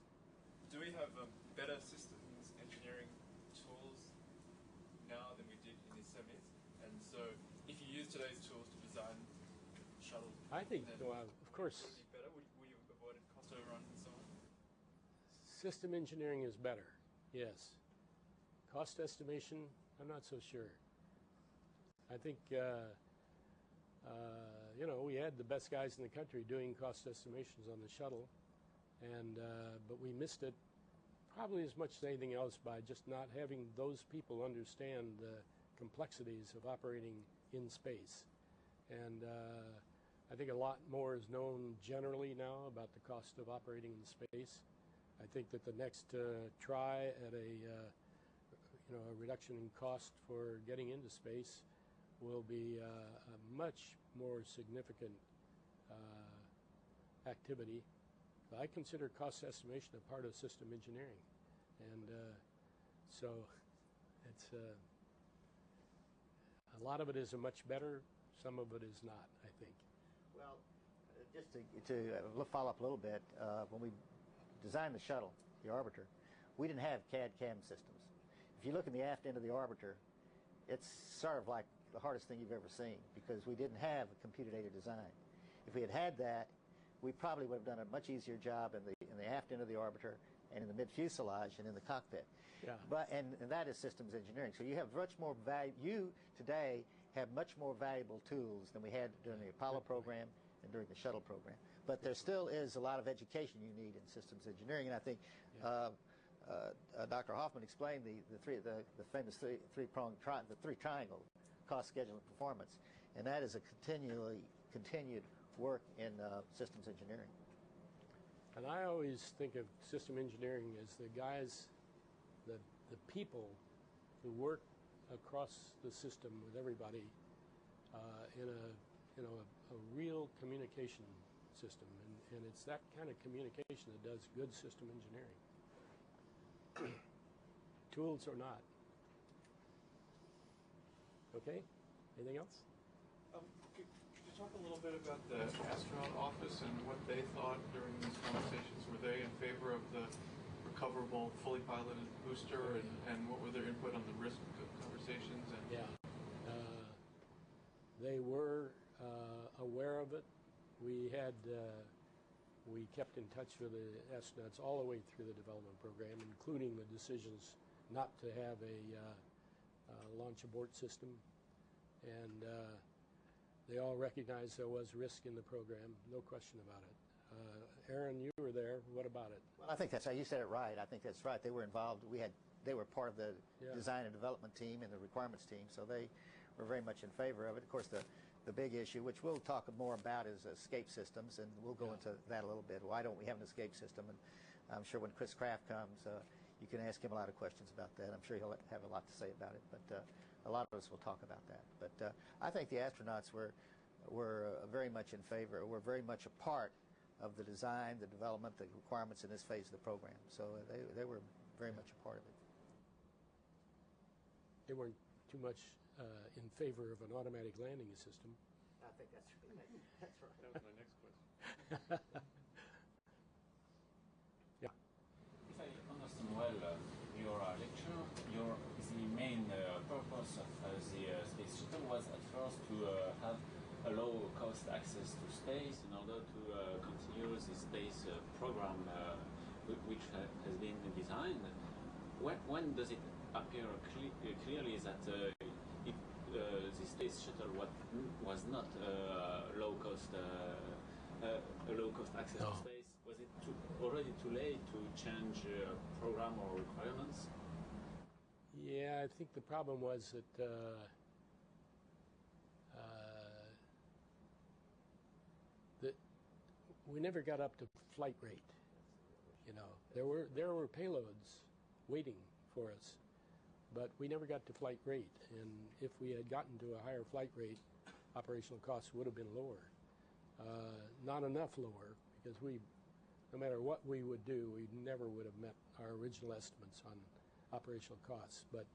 Do we have better systems engineering tools now than we did in the 70s? And so if you use today's tools to design shuttle, I think, of course, would it be better? Would you have avoided cost overrun and so on? system engineering is better, yes. Cost estimation, I'm not so sure. I think, we had the best guys in the country doing cost estimations on the shuttle, but we missed it probably as much as anything else by just not having those people understand the complexities of operating in space. And I think a lot more is known generally now about the cost of operating in space. I think that the next try at a reduction in cost for getting into space will be a much more significant activity. I consider cost estimation a part of system engineering, and so it's a lot of it is a much better, some of it is not, I think. Well, just to follow up a little bit, when we designed the shuttle, the orbiter, we didn't have CAD/CAM systems. If you look in the aft end of the orbiter, it's sort of like the hardest thing you've ever seen because we didn't have a computer-aided design. If we had had that, we probably would have done a much easier job in the aft end of the orbiter and in the mid-fuselage and in the cockpit. Yeah. And that is systems engineering. So you have much more value. You today have much more valuable tools than we had during the Apollo program and during the shuttle program. But there still is a lot of education you need in systems engineering, and I think Dr. Hoffman explained the famous three triangle: cost, schedule, and performance, and that is a continued work in systems engineering. And I always think of system engineering as the guys, the people who work across the system with everybody in a real communication system, and it's that kind of communication that does good system engineering. Tools or not. Okay? Anything else? Could you talk a little bit about the astronaut office and what they thought during these conversations? Were they in favor of the recoverable, fully piloted booster, and what were their input on the risk conversations? Yeah. They were aware of it. We kept in touch with the astronauts all the way through the development program, including the decisions not to have a launch abort system. And they all recognized there was risk in the program, no question about it. Aaron, you were there. What about it? Well, I think you said it right. I think that's right. They were involved. They were part of the design and development team and the requirements team, so they were very much in favor of it. Of course, the big issue, which we'll talk more about, is escape systems, and we'll go into that a little bit. Why don't we have an escape system? And I'm sure when Chris Kraft comes, you can ask him a lot of questions about that. I'm sure he'll have a lot to say about it, but a lot of us will talk about that. But I think the astronauts were very much in favor, were very much a part of the design, the development, the requirements in this phase of the program. So they were very much a part of it. They weren't too much in favor of an automatic landing system. I think that's right. That's right. That was my next question. Yeah. If I understand well your lecture, the main purpose of the space shuttle was at first to have a low-cost access to space in order to continue the space program which has been designed. When does it appear clearly that the space shuttle was not low-cost access to space? Was it already too late to change program or requirements? Yeah, I think the problem was that that we never got up to flight rate. There were payloads waiting for us, but we never got to flight rate. And if we had gotten to a higher flight rate, operational costs would have been lower. Not enough lower, because no matter what we would do, we never would have met our original estimates on operational costs. But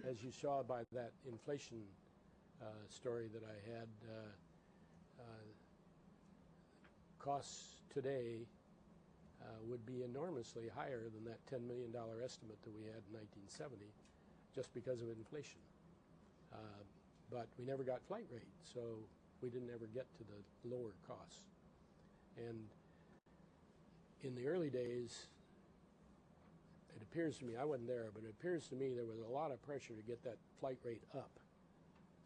as you saw by that inflation story that I had, costs today would be enormously higher than that $10 million estimate that we had in 1970, just because of inflation. But we never got flight rate, so we didn't ever get to the lower costs. And in the early days, it appears to me, I wasn't there, but it appears to me there was a lot of pressure to get that flight rate up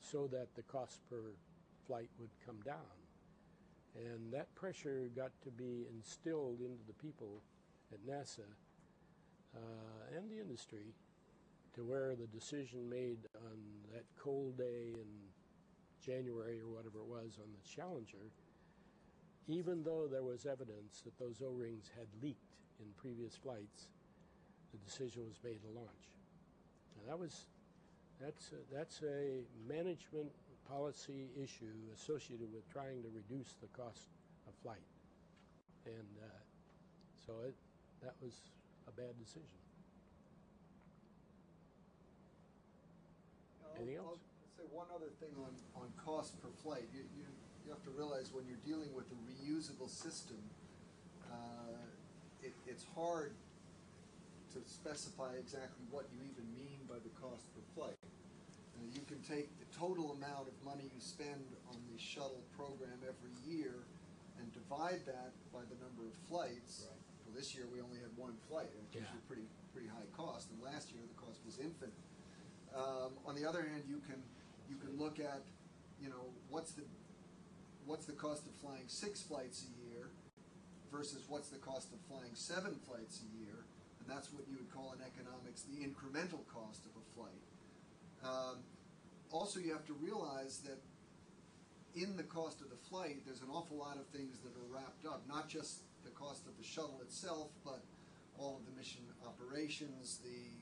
so that the cost per flight would come down. And that pressure got to be instilled into the people at NASA and the industry, to where the decision made on that cold day in January or whatever it was on the Challenger, even though there was evidence that those O-rings had leaked in previous flights, the decision was made to launch. And that's a management policy issue associated with trying to reduce the cost of flight. And so that was a bad decision. Anything else? I'll say one other thing on cost per flight. You have to realize when you're dealing with a reusable system, it's hard to specify exactly what you even mean by the cost per flight. You can take the total amount of money you spend on the shuttle program every year and divide that by the number of flights. Right. Well, this year we only had one flight, which is a pretty high cost, and last year the cost was infinite. On the other hand, you can look at, what's the cost of flying 6 flights a year versus what's the cost of flying 7 flights a year, and that's what you would call in economics the incremental cost of a flight. Also, you have to realize that in the cost of the flight, there's an awful lot of things that are wrapped up, not just the cost of the shuttle itself, but all of the mission operations, the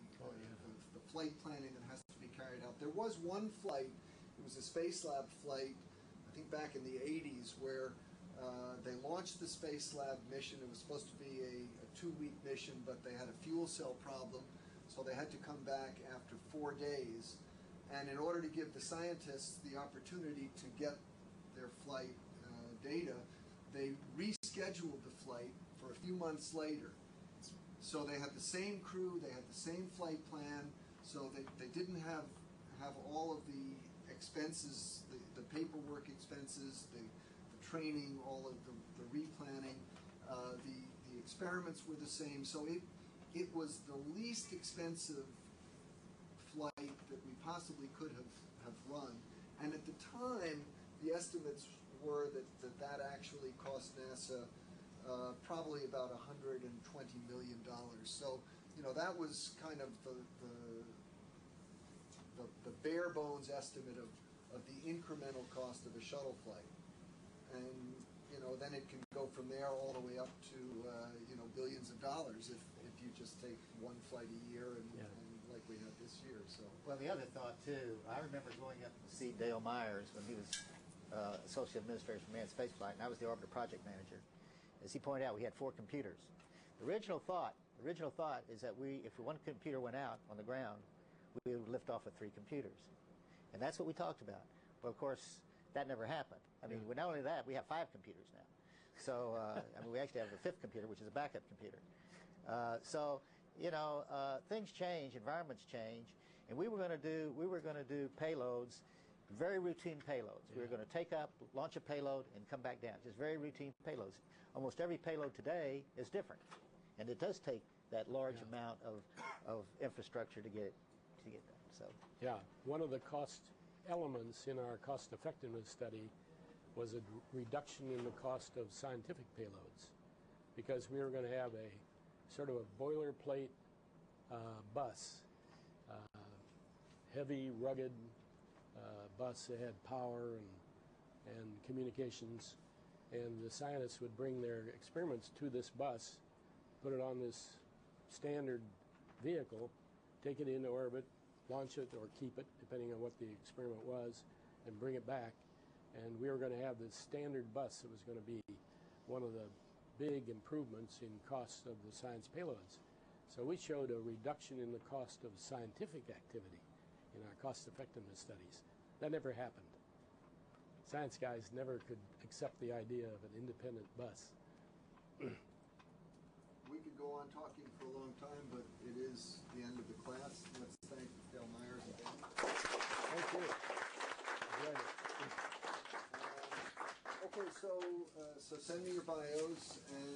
flight planning that has to be carried out. There was one flight, it was a Space Lab flight, I think back in the 80s, where they launched the Space Lab mission. It was supposed to be a 2-week mission, but they had a fuel cell problem, so they had to come back after 4 days. And in order to give the scientists the opportunity to get their flight data, they rescheduled the flight for a few months later. So they had the same crew, they had the same flight plan, so they didn't have all of the expenses, the paperwork expenses, the training, all of the replanning. The experiments were the same, so it was the least expensive flight that we possibly could have run. And at the time, the estimates were that actually cost NASA probably about $120 million. So, that was kind of the bare bones estimate of the incremental cost of a shuttle flight. And, then it can go from there all the way up to, billions of dollars if you just take one flight a year and like we had this year. So. Well, the other thought, too, I remember going up to see Dale Myers when he was Associate Administrator for Manned Spaceflight, and I was the Orbiter Project Manager. As he pointed out, we had 4 computers. The original thought is that if one computer went out on the ground, we would lift off with 3 computers. And that's what we talked about. But of course, that never happened. I mean, not only that, we have 5 computers now. So, we actually have a 5th computer, which is a backup computer. Things change, environments change, and we were going to do payloads, very routine payloads. We were going to take up, launch a payload, and come back down. Just very routine payloads. Almost every payload today is different, and it does take that large amount of infrastructure to get done. So one of the cost elements in our cost effectiveness study was a reduction in the cost of scientific payloads, because we were going to have a sort of a boilerplate bus, heavy, rugged bus that had power and communications, and the scientists would bring their experiments to this bus, put it on this standard vehicle, take it into orbit, launch it or keep it, depending on what the experiment was, and bring it back. And we were going to have this standard bus that was going to be one of the big improvements in cost of the science payloads. So we showed a reduction in the cost of scientific activity in our cost effectiveness studies. That never happened. Science guys never could accept the idea of an independent bus. We could go on talking for a long time, but it is the end of the class. Let's thank Dale Myers again. Thank you. Enjoyed it. Okay, so send me your bios, and